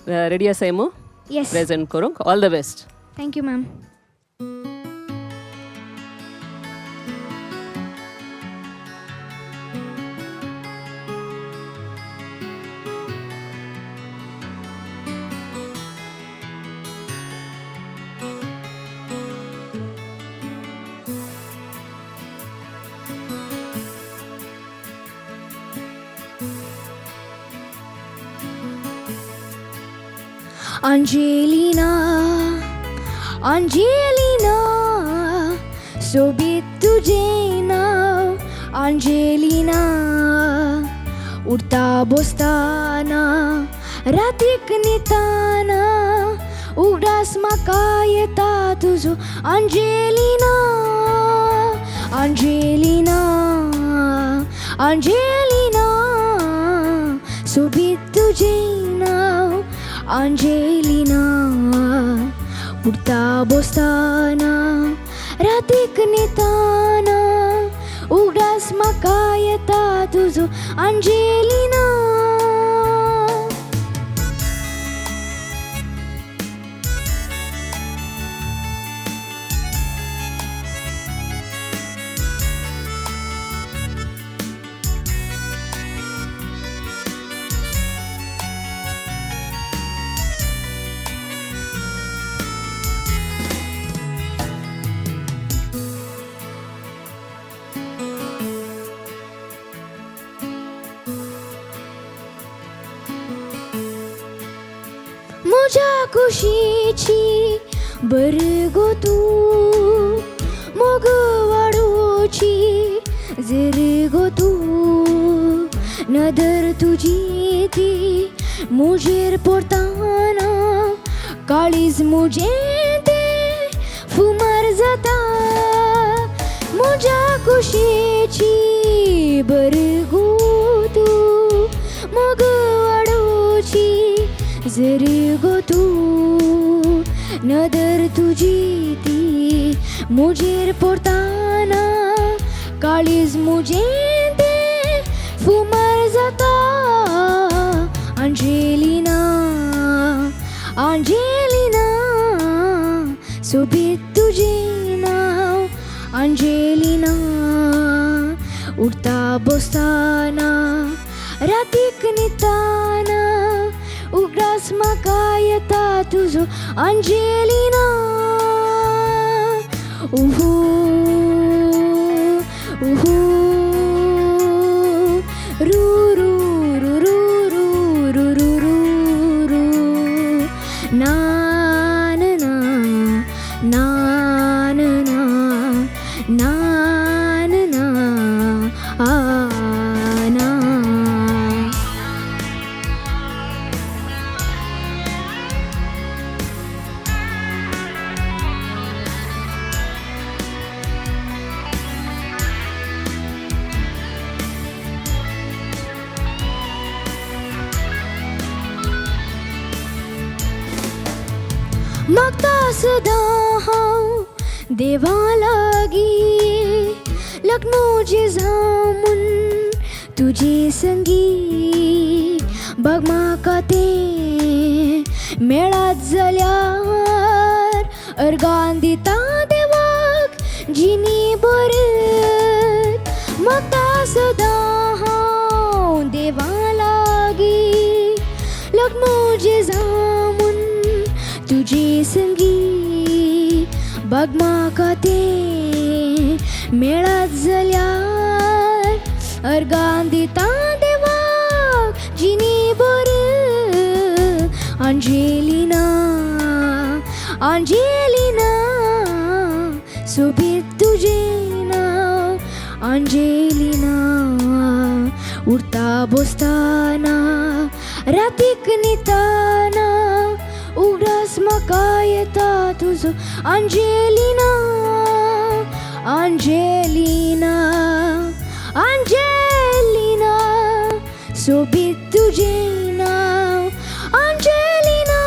रेडी आसाय मू येस. प्रेझेंट करूंक. All the best. Thank you ma'am. Angelina, Angelina, सोबीत तुझे नाव अंजेलिना. उठता बसताना रातीक न्हिताना उगडास म्हाका येता तुजो अंजेलिना. अंजेलिना, अंजेलिना, सोबीत तुझे नाव अंजेलिना. उठता बसताना रातीक न्हिताना उगडास म्हाका येता तुजो अंजेलिना. म्हज्या खुशीची बरगो तूं मोग वाडोवची जरगो तूं. नदर तुजी ती मुजेर पडताना काळीज मुजें तें फुमार जाता. म्हज्या खुशीची बरगो तूं मोग वाडोवची जरगो तूं. नदर तुजी ती मुजेर पडताना काळीज मुजें तें फुमार जाता. अंजेलिना, अंजेलिना, सोबीत तुजें नाव अंजेलिना. उठता बसताना रातीक न्हिताना उगडास म्हाका येता तुजो अंजेलिना. उहू उहू रू रू रू रू रू रू रू रू ना ना ना ना ना ना ना ना आ ना. मागता सदां हांव देवा लागीं लग्नो जे जामून तुजे संगी. बघ म्हाका तें मेळत जाल्यार अर्गान दिता देवाक जिनी बरत. मागता सदां हांव देवा लागीं लग्नो जे जामून तुजे संगी. बघ म्हाका तें मेळत जाल्यार अर्गान दिता देवाक जिनी बर. अंजेलिना, अंजेलिना, सोबीत तुजें नाव अंजेलिना. उठता बसताना रातीक न्हिताना उगडास म्हाका येता तुजो अंजेलिना. अंजेलिना, अंजेलिना, सोबीत तुझे नाव अंजेलिना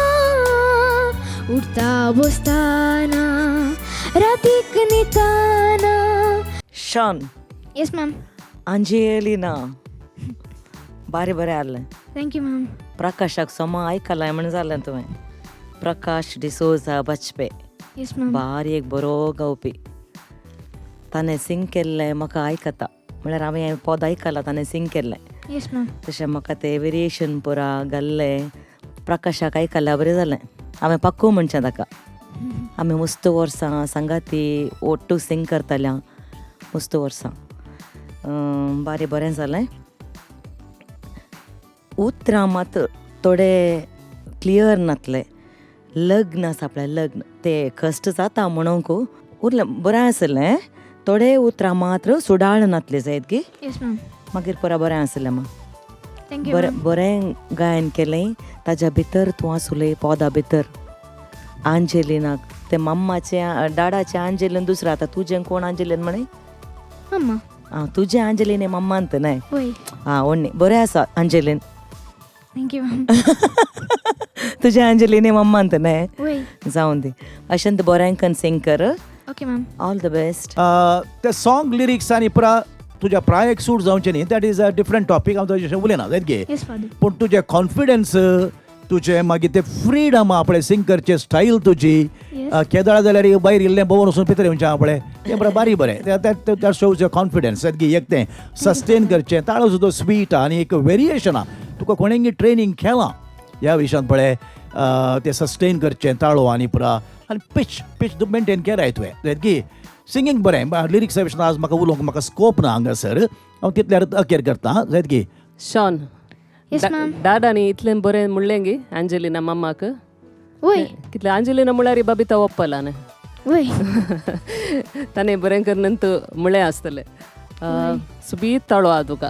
उठता बसताना रातीक निताना. Shaun yes ma'am. अंजेलिना बारी बरें आहलें. Thank you ma'am. प्रकाशाक सोमा आयकलाय म्हण जालें तुवें. प्रकाश डिसोजा बचपे येस मॅम. बारी एक बरो गावपी. ताणें सिंग केल्लें म्हाका आयकता म्हळ्यार हांवें पद आयकलां ताणें सिंग केल्लें. Yes ma'am. तशें म्हाका तें वेरिएशन पुरा घाल्लें प्रकाशाक आयकल्यार बरें जालें. हांवें पक्को म्हणचें ताका. आमी मस्त वर्सां सांगाती ओट्टू सिंग करताल्या मस्त वर्सां. बारी बरें जालें. उतरां मात थोडे क्लियर नातले. लग्न आसा पळय लग्न तें कश्ट जाता म्हणूंक उरलें बरें आसलें. थोडे उतरां मात्र सुडाळ नातले जायत गी. Yes ma'am. मागीर पुरा बरें आसलें मा. थँक्यू बरें बरें गायन केलें. ताज्या भितर तूं आसुलें पोदा भितर. आंजेलिनाक ते मम्माचें डाडाचें आंजेलीन दुसरें आतां तुजें कोण आंजेलीन म्हणे. मम्मा. आं तुजें आंजेलीन मम्मांत न्हय. वय. आं ओडणी बरें आसा आंजेलीन. Thank you ma'am. तुजें आंजेलीन मम्मांत न्हय. वय. जावन दी अशें बरें करून सिंग कर. Okay ma'am. All the best. ते सॉंग लिरिक्स आनी पुरा तुज्या प्रायेक सूट जावचें न्ही. That is a different topic. हांव तशें उलयना जायत गे. Yes father. पूण तुजें कॉन्फिडन्स तुजें मागीर तें फ्रीडम आपणें सिंग करचें स्टायल तुजी Yes. केदाळ जाल्यार भायर इल्लें भोंवून वचून भितर येवचें आपणें तें बरें बारी बरें. That shows your confidence. एक तें सस्टेन करचें. ताळो सुद्दां स्वीट आनी एक वेरिएशन आहा. तुका कोणेंय ट्रेनींग केलां ह्या विशयान पळय. तें सस्टेन करचें ताळो आनी पुरा आनी पीच मेंटेन केलाय तुवें जायत की. सिंगींग बरें. लिरिक्सा विशयान आज म्हाका उलोवंक म्हाका स्कोप ना हांगासर. हांव तितल्यार अकेर करतां जायत की. Shawn yes ma'am. डाडानी इतलें बरें म्हणलें गी आंजेलिना मम्माक. वय. कितलें आंजेलिना म्हळ्यार बबिता ओप्पला न्हय. वय. ताणें बरें करून म्हळें आसतलें. सुबीत ताळो आहा तुका.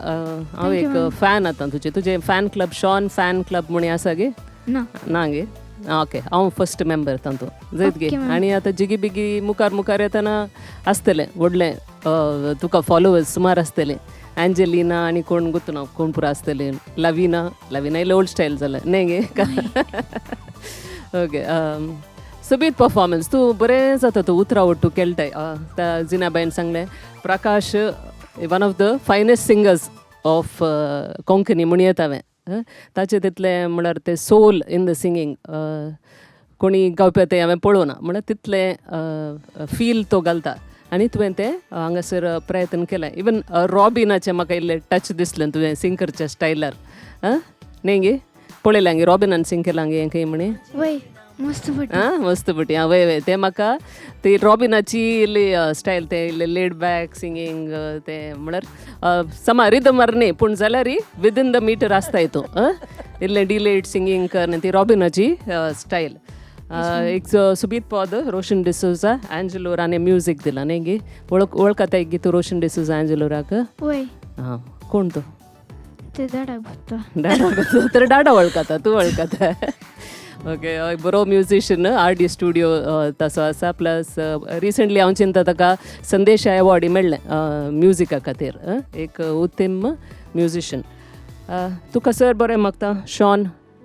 हांव एक फॅन आतां तुजें fan club Shaun fan club म्हूण आसा गे. ना गे. ओके हांव फर्स्ट मेंबर तातूं जायत गे. आनी आतां जिगी बिगी मुखार येतना आसतलें व्हडलें तुका फॉलोवर्स सुमार आसतलें. एंजेलिना आनी कोण गुतूना कोण पुरो आसतलें. लविना इल्लें ओल्ड स्टायल जालें न्हय गे. Okay सुबीत performance. तूं बरें जाता तूं उतरां ओट्टू केळटाय. जिनाबाईन सांगलें Prakash one of the finest singers of Konkani म्हूण येता हांवें. ताचें तितलें म्हळ्यार तें सोल इन द सिंगींग कोणी गावपा तें हांवें पळोवना म्हळ्यार तितलें फील तो घालता. आनी तुवें तें हांगासर प्रयत्न केलें. इवन रॉबिनाचें म्हाका इल्लें टच दिसलें तुवें सिंग करच्या स्टायलार. न्ही गे पळयलां गे रॉबिनान सिंग केलां गे खंय म्हणे. वय. मस्त बट. मस्त बटी. वय तें म्हाका ती रॉबिनाची इल्ली स्टायल तें इल्लें लेड बॅक सिंगींग तें म्हळ्यार समा रिदमार न्ही पूण जाल्यार विदीन द मिटर आसता हितूं. इल्लें डिलेड सिंगींग कर ती रॉबिनाची स्टायल. एक सुबीत पद रोशन डिसोजा एंजेलोराने म्युजीक दिला न्ही गे. वळखता एक गीत रोशन डिसोजा एंजेलोराक. वय. हां कोण तो. ते दाडाक बघता. डाडा तर डाडा वळखता तूं वळखता. ओके बरो म्युजिशियन RD स्टुडियो तसो आसा. प्लस रिसंटली हांव चिंता ताका संदेश अवॉर्ड मेळ्ळें म्युजिका खातीर. एक उत्तम म्युजिशियन. तुका सर बरें मागता शॉन.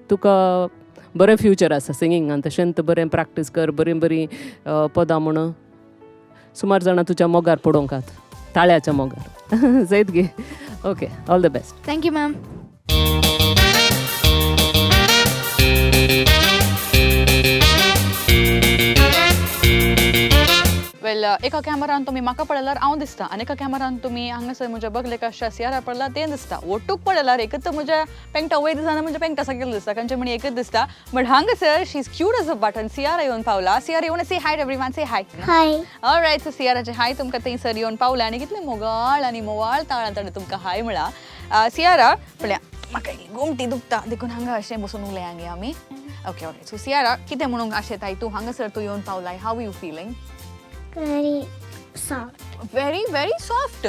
तुका बरें फ्युचर आसा सिंगिंगान. तशेंच बरें प्रॅक्टीस कर. बरीं पदां म्हणून सुमार जाणां तुज्या मोगार पडोवंकात ताळ्याच्या मोगार जायत गे. Okay all the best. Thank you ma'am. Well एका कॅमेरान तुम्ही म्हाका पळयल्यार हांव दिसता आनी एका कॅमेरान तुम्ही हांगासर म्हज्या बगले काशा सियारा पळयल्यार तें दिसता. ओट्टूक पळयल्यार एकच म्हज्या पेंगटा वयर दिसना म्हणजे पेंगटा सकयल दिसता. खंयचे म्हणी एकच दिसता. बट हांगासर she is cute as a button. Siara येवन पावला. सियारा येवन say hi everyone. Say hi. Hi. Alright. So सियाराचे हाय तुमकां थंयसर येवन पावला आनी कितले मोगाळ आनी मोवाळ ताळा तुमकां हाय म्हणा. सियारा पळया म्हाका घुमटी दुखता देखून हांगा अशें बसून उलया गे आमी. Okay alright. सो सियारा कितें म्हणूंक आशेताय तूं हांगासर तूं येवन पावलाय. How you feeling. Very soft. Very, very soft.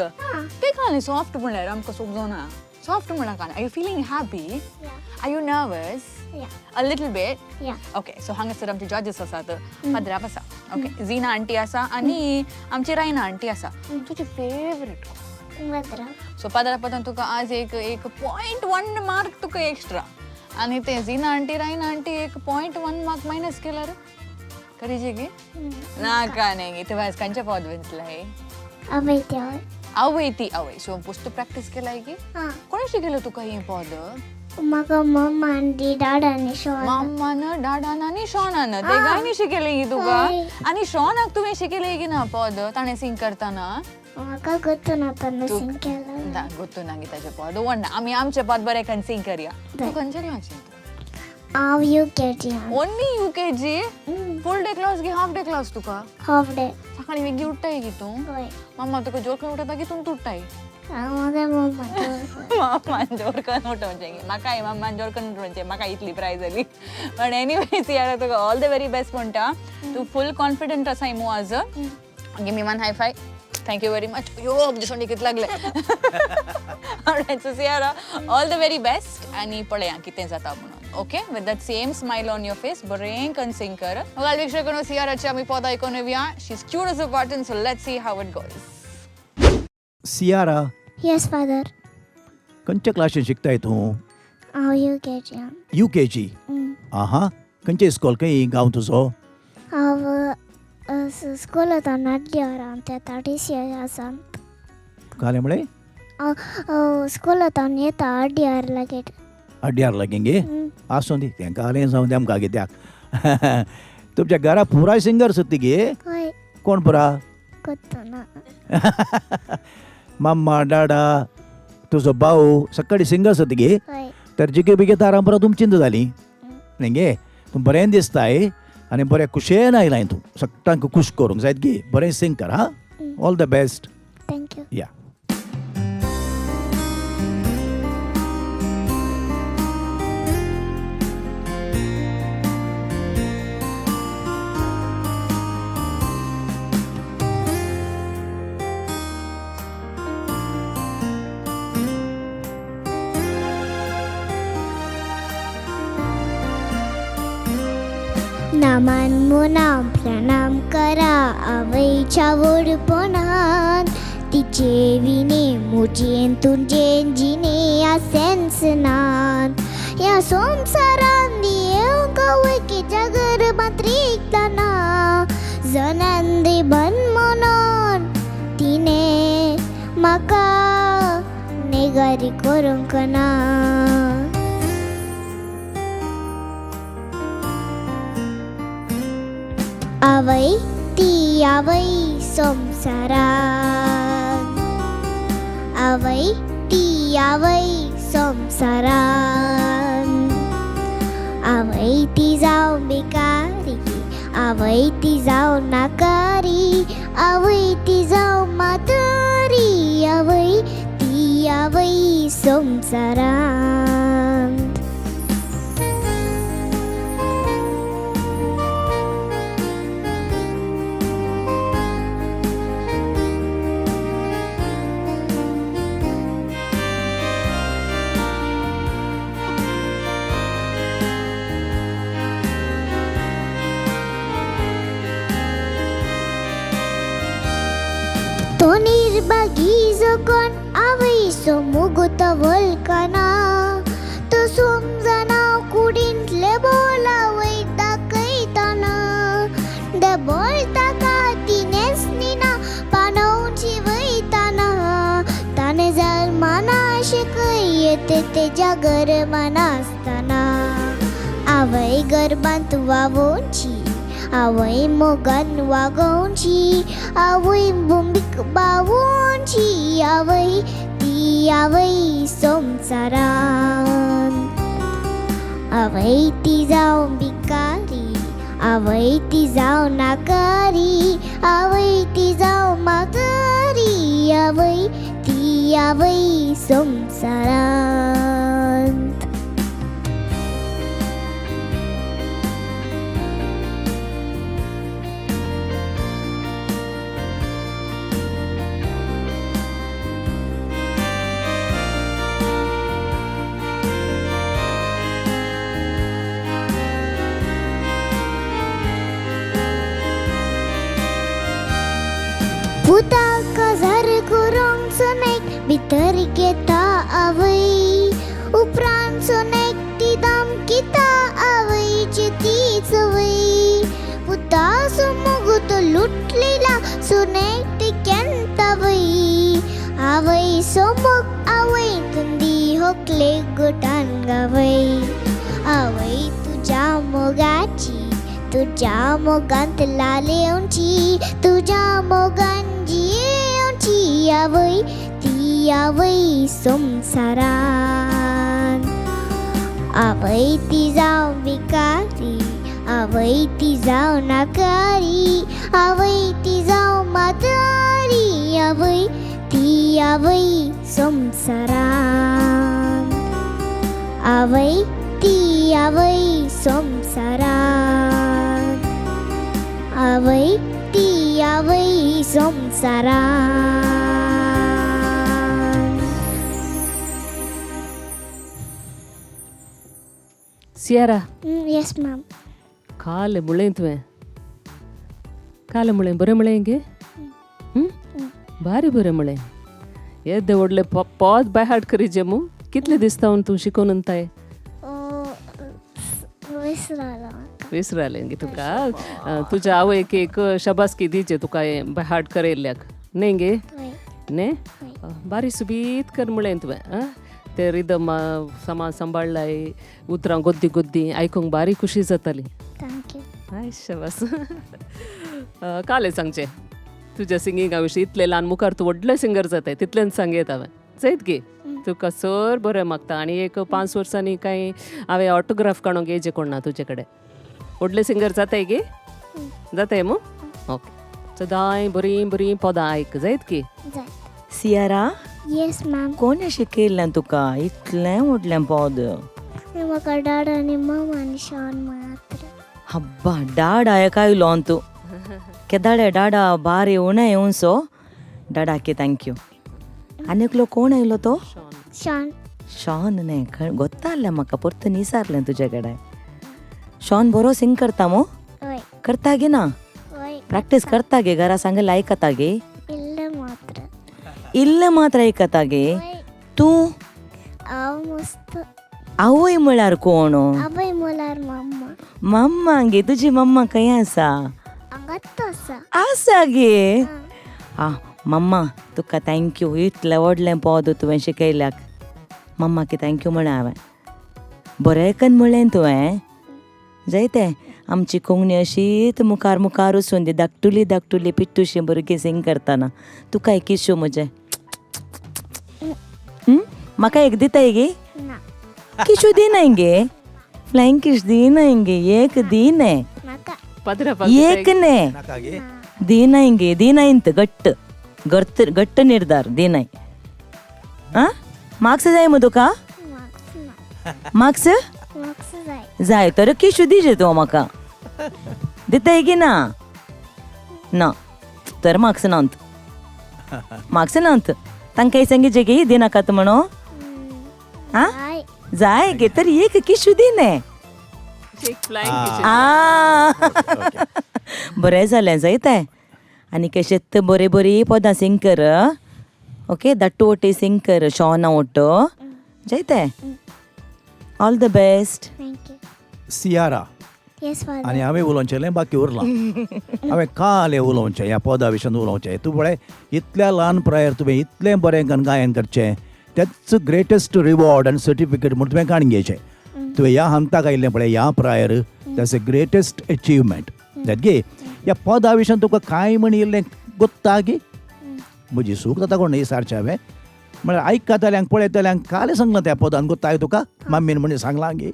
ते खाली soft म्हणल्यार आमकां समजना. Soft म्हणा काय. Are you feeling happy? Yeah. Are you nervous? Yeah. A little bit? Yeah. Okay, so हांगासर आमचे जजेस आसात. पद्राप आसा. ओके, झीना आंटी आसा आनी आमची रायना आंटी आसा. तुजी फेवरेट सो 15 पदां तुका आज एक 0.1 मार्क तुका एक्स्ट्रा आणि ते झीना आंटी राईना आंटी 1.1 मार्क मायनस केल्यार करीचे की नाका नाही इथे वायस कांच्या पद वेंचलाय आवयती आवय सो पुस्तक प्रॅक्टिस केलाय की कोणी शिकवलं तुका ही पद म्हाका मम्मा आनी डाडानी मम्मान डाडान शॉनान ते गायनी शिकले की तुका आणि शॉनाक तुवें शिकले की ना पद ताणें सिंग करताना म्हाका ಗೊತ್ತು सिंग केला ಗೊತ್ತು ನಂಗೆ ताचे पद वण आमी आमचे पद बरे कन सिंग करया तू खंयच्या क्लासीन हांव UKG ओन्ली UKG फुल डे क्लास की हाफ डे क्लास तुका हाफ डे सकाळी वेगी उठताय की तू मम्मा तुका जोरकन उठता की तू तुटताय माझ्या मम्मान जोरकन उठोवचें की म्हाकाय मम्मान जोरकन उठोवचें म्हाका इतली प्रायज जाली पण एनीवेज यार तुका ऑल द व्हेरी बेस्ट म्हणटा तू फुल कॉन्फिडंट आसा इमू आज give me one high five thank you very much yo दिसोंडी कित लागले alright so Siara all the very best आणि पळया कितें जाता म्हणून okay with that same smile on your face बरें कन सिंग कर गाल वीक्षकांनो सियाराची आमी पद आयकून येवया she is cute as a button so let's see how it goes Siara yes father खंयच्या क्लासीन शिकताय तूं हांव UKG UKG आहा खंयचे इस्कॉल खंय गांव तुजो हांव स्कूलांत नाटल्यार हांव त्या TC आसा काले म्हळे स्कूलांत हांव येता आड्यार लागीं अड्ड्यार लागीं गे आसूं दी तेंका आलें जावं दी आमकां कित्याक तुमच्या घरा पुराय सिंगर्स ती गे हय कोण पुरा ಗೊತ್ತು ना मम्मा डाडा तुजो भाऊ सकाळी सिंगर्स गे हय तर जिगे बिगे तारां परत तुमचींच जाली न्ही गे तूं बरें दिसताय आनी बरें खुशेन आयलाय तूं सगळ्यांक खूश करूंक जायत गे बरें सिंग कर हा ऑल द बेस्ट थँक्यू या नामान मुनाम प्रणाम करा आवयच्या व्हडपणान तिचे विणे मुजेन तुजेन जिणे या सेन्सनान या संवसारान येवंक वयकी जगर मात्रिकताना जनांदी बन म्हणून तिने म्हाका नेगारी करूंक ना आवय ती आवय संवसारान आवय ती आवय संवसारान आवय ती जावं बेकारी आवय ती जावं नाकारी आवय ती जावं मातारी आवय ती आवय संवसारान Tonir bagi zokon away so muguta volcana to sumzana couldn't lebola wait the kaitana the bolta katines nina panaunchi waitana tane zal mana shikayete te jagar manastana away garbant wavonchi आवय मोगन वागोवची आवय बुंबीक बावोवची आवय ती आवय संवसारान आवय ती जावं भिकारी आवय ती जावं नाकारी आवय ती जावं मातारी आवय ती आवय संवसारान Puta kazar kurang senek तर घेता आवय उपरांत सोनेकटी दामकिता आवयची तीच वय पुता सुमुगुत लुटलेला सोनेकटी केंता वय आवय सोमुग आवय तुंदी होकले गोटान गावय आवय तुझ्या मोगांत लालेवची तुझ्या मोगांची येवची आवय ती आवय संसारान आवय ती जावं भिकारी आवय ती जावं नाकारी आवय ती जावं मातारी आवय ती आवय संसारान आवय ती आवय संसारान आवय ती आवय संसारान Sierra yes ma'am ಕಾಲೆ Mule ಅಂತವೆ ಕಾಲೆ Mule ಬರೆ ಮಳೆ ಹೆಂಗೆ भारी बरे म्हळे येद्दे व्हडले पोत बाय हाड करी जेमू कितले दिसता तूं शिकोवनंताय विसराले गे तुका तुझ्या आवयक एक शबासकी दिचे तुका हें बाय हाड करेल्ल्याक न्ही गे न्ही बारी सुबीत कर म्हळें तुवें ते रिदम समाज सांबाळलाय उतरां गोद्दी गोद्दी आयकूंक बारी खुशी जाताली थँक्यू हाय शबास काले सांगचे तुझ्या सिंगिंगा विशीं इतले ल्हान मुखार तूं व्हडले सिंगर जाताय तितल्यान सांगेत हांवें जायत गे तुका सर बरें मागता आनी एक 5 वर्सांनी कांय हांवें ऑटोग्राफ काडूंक येजे कोण ना तुजे कडेन व्हडले सिंगर जाताय गे जाताय मू ओके सदांय बरीं बरीं पदां आयक जायत की सियारा येस मॅम कोणे शिकयल्लें तुका इतलें व्हडलें पद म्हाका डाड आनी मम आनी शॉन मात्र हब्बा डाड आयकायलो तूं केदाडे डाडा बारी उणें येवन सो डाडाके थँक्यू आनी एकलो कोण आयलो तो शॉन शॉन न्ही गोत्तालें म्हाका परतून विचारलें तुजे कडेन शॉन बरो सिंग करता मो वय करता गे ना वय प्रॅक्टीस करता गे घरा सांगले आयकता गे इल्ले मात्र आयकता गे तूं हांव मस्त आवय म्हळ्यार कोण आवय म्हळ्यार मम्मा मम्मा गे तुजी मम्मा खंय आसा हांगात आसा आसा गे मम्मा तुका थँक्यू इतलें व्हडलें पद तुवें शिकयल्याक मम्माक थँक्यू म्हळें हांवें बरें आयकन म्हळें तुवें जायतें आमची कोंकणी अशीच मुखार मुखार वचून दी धाकटुली धाकटुली पिट्टूशी भुरगीं सिंग करतना तुका एक किशू म्हजें म्हाका एक दिताय गे ना किशू दिनाय गे फ्लायंग किश दिनाय गे एक दिने म्हाका एक ने दिनाय गे दिनायंत घट्ट निर्धार दिनाय मार्क्स जाय मग तुका मार्क्स मार्क्स जाय जाय तर किशू दिजे तूं म्हाका दिताय गे ना ना तर मार्क्स नांत तांकां सांगिजे गे दिनाकात म्हणो जाय जाय गे तर एक किशू दिने बरें जालें जायतें आनी कशें बरी बरी पदां सिंग कर ओके दट्टू ओटी सिंग कर शॉना ओटो जायतें all the best thank you Ciara yes father आनी हांवें उलोवचेलें बाकी उरलां हांवें काले उलोवचें ह्या पदा विशयान उलोवचें तूं पळय इतल्या ल्हान प्रायर तुवें इतलें बरें गायन करचें तेच ग्रेटेस्ट रिवॉर्ड आनी सर्टिफिकेट म्हूण तुवें काडून घेवचें तुवें ह्या हंताक आयिल्लें पळय ह्या prayer that's a greatest achievement that गे ह्या पदा विशयान तुका कांय म्हण येयल्लें गोत्ता गे म्हजी सूख जाता कोण विचारचें हांवें म्हळ्यार आयकताल्यांक पळयतल्यांक कालें सांगलां त्या पदान गोत्ताय तुका मम्मीन म्हणजे सांगलां गे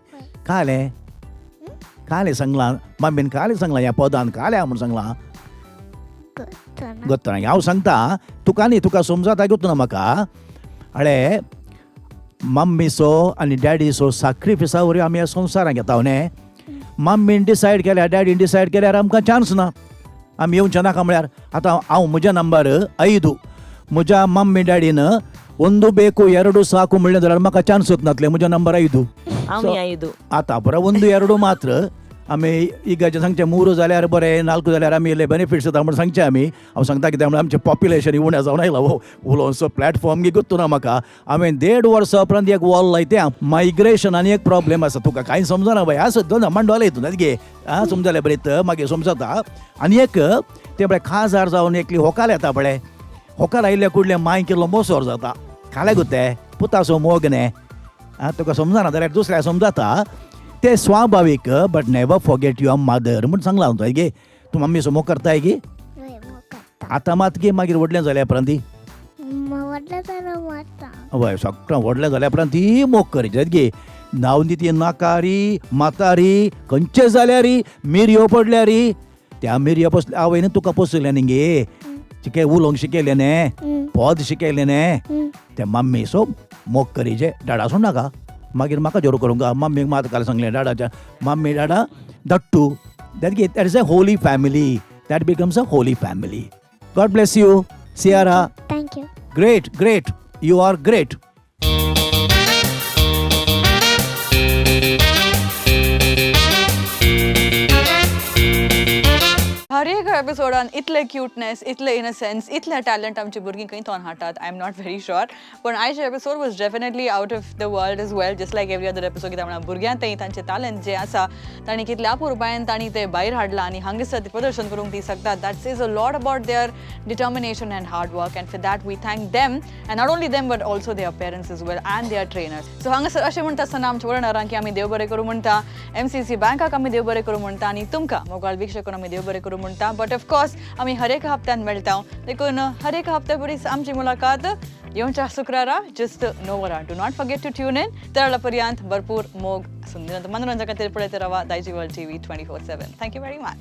कालें सांगलां मम्मीन कालें सांगलां ह्या पदान काल्या म्हूण सांगलां गोत्ता हांव सांगता तुका न्ही तुका समजाता गोत्तो ना म्हाका अळे मम्मीचो आनी डॅडीचो सॅक्रिफिसा वरी आमी ह्या संवसारांत येता न्ही मम्मीन डिसायड केल्यार डॅडीन डिसायड केल्यार आमकां चान्स ना आमी येवचें नाका म्हळ्यार आतां हांव म्हजे नंबर 5 म्हज्या मम्मी डॅडीन 1 ಬೇಕು 2 ಸಾಕು म्हणलें जाल्यार म्हाका चान्सूच नासले म्हजे नंबर 5 आमी आयदू आतां बरो 1 2 ಮಾತ್ರ आमी इगाचें सांगचें 3 जाल्यार बरें 4 जाल्यार आमी इल्ले बेनिफिट्स जाता म्हण सांगचें आमी हांव सांगता कित्याक म्हळ्यार आमचें पॉप्युलेशन उणें जावन आयलां उलोवन सो प्लॅटफॉर्म गुर्तू ना म्हाका हांवें 1.5 वर्सां उपरांत एक वॉल लायत्या मायग्रेशन आनी एक प्रॉब्लेम आसा तुका कांय समजना बाय आसत दोन मांडवाले हितून गे आं समजलें बरें मागीर समजता आनी एक ते बरें खाजार जावन एकली होकाल येता पळय होकाल आयिल्ल्या कुडले मांय केल्लो मोसोर जाता खाले गो ते पुतासो मोगने आं तुका समजना जाल्यार दुसऱ्या समजता ते स्वाभाविक but never forget your mother म्हूण सांगलां हांव तुका गे तूं मम्मी समोग करताय गे आतां मात गे मागीर व्हडलें जाल्या उपरांत ती हय सगळें व्हडलें जाल्या उपरांत ती मोग करी गे नांव ती नाकारी मातारी खंयचे जाल्यार मिरयो पडल्या री त्या मिरयो आवयन तुका पोसयलें न्ही गे शिके उलोवंक शिकयलें न्ही पद शिकयलें न्ही ते मम्मी सो मोग करी जे डाडा सोड नाका मागीर म्हाका जोर करूंक मम्मीक मात काल सांगलें डाडाच्या मम्मी डाडा दट्टू that is a holy family that becomes a holy family God bless you Siara thank you great you are great हर एक एपिसोडान इतले क्यूटनेस इतले इनसेंस इतले टॅलंट आमची भुरगीं खंय तोन हाडटात I am not very sure पण आयचे episode was definitely out of the world as well just like every other episode कित्याक म्हळ्यार भुरग्यांतय तांचे टॅलंट जे आसा तांणी कितल्या अपुरबायेन तांणी ते भायर हाडलां आनी हांगासर ते प्रदर्शन करूंक ती शकतात that says a lot about their determination and hard work and for that we thank them and not only them but also their parents as well and their trainers so हांगासर अशें म्हणटा आसतना आमच्या वळणारांक की आमी देव बरें करूं म्हणटा MCC बँकाक आमी देव बरें करूं म्हणटा आनी तुमकां मोगाळ वीक्षकांक आमी देव बरें करूं म्हणटा बट ऑफकोर्स आमी हर एक हप्त्यान मेळटा देखून हर एक हप्त्या बरीच आमची मुलाकात येवच्या शुक्रारा जस्ट नोवरा do not forget to tune in त्या पर्यंत भरपूर मोग सुंदर मनोरंजन खातीर पळयत रावा Daijiworld TV 24/7 thank you very much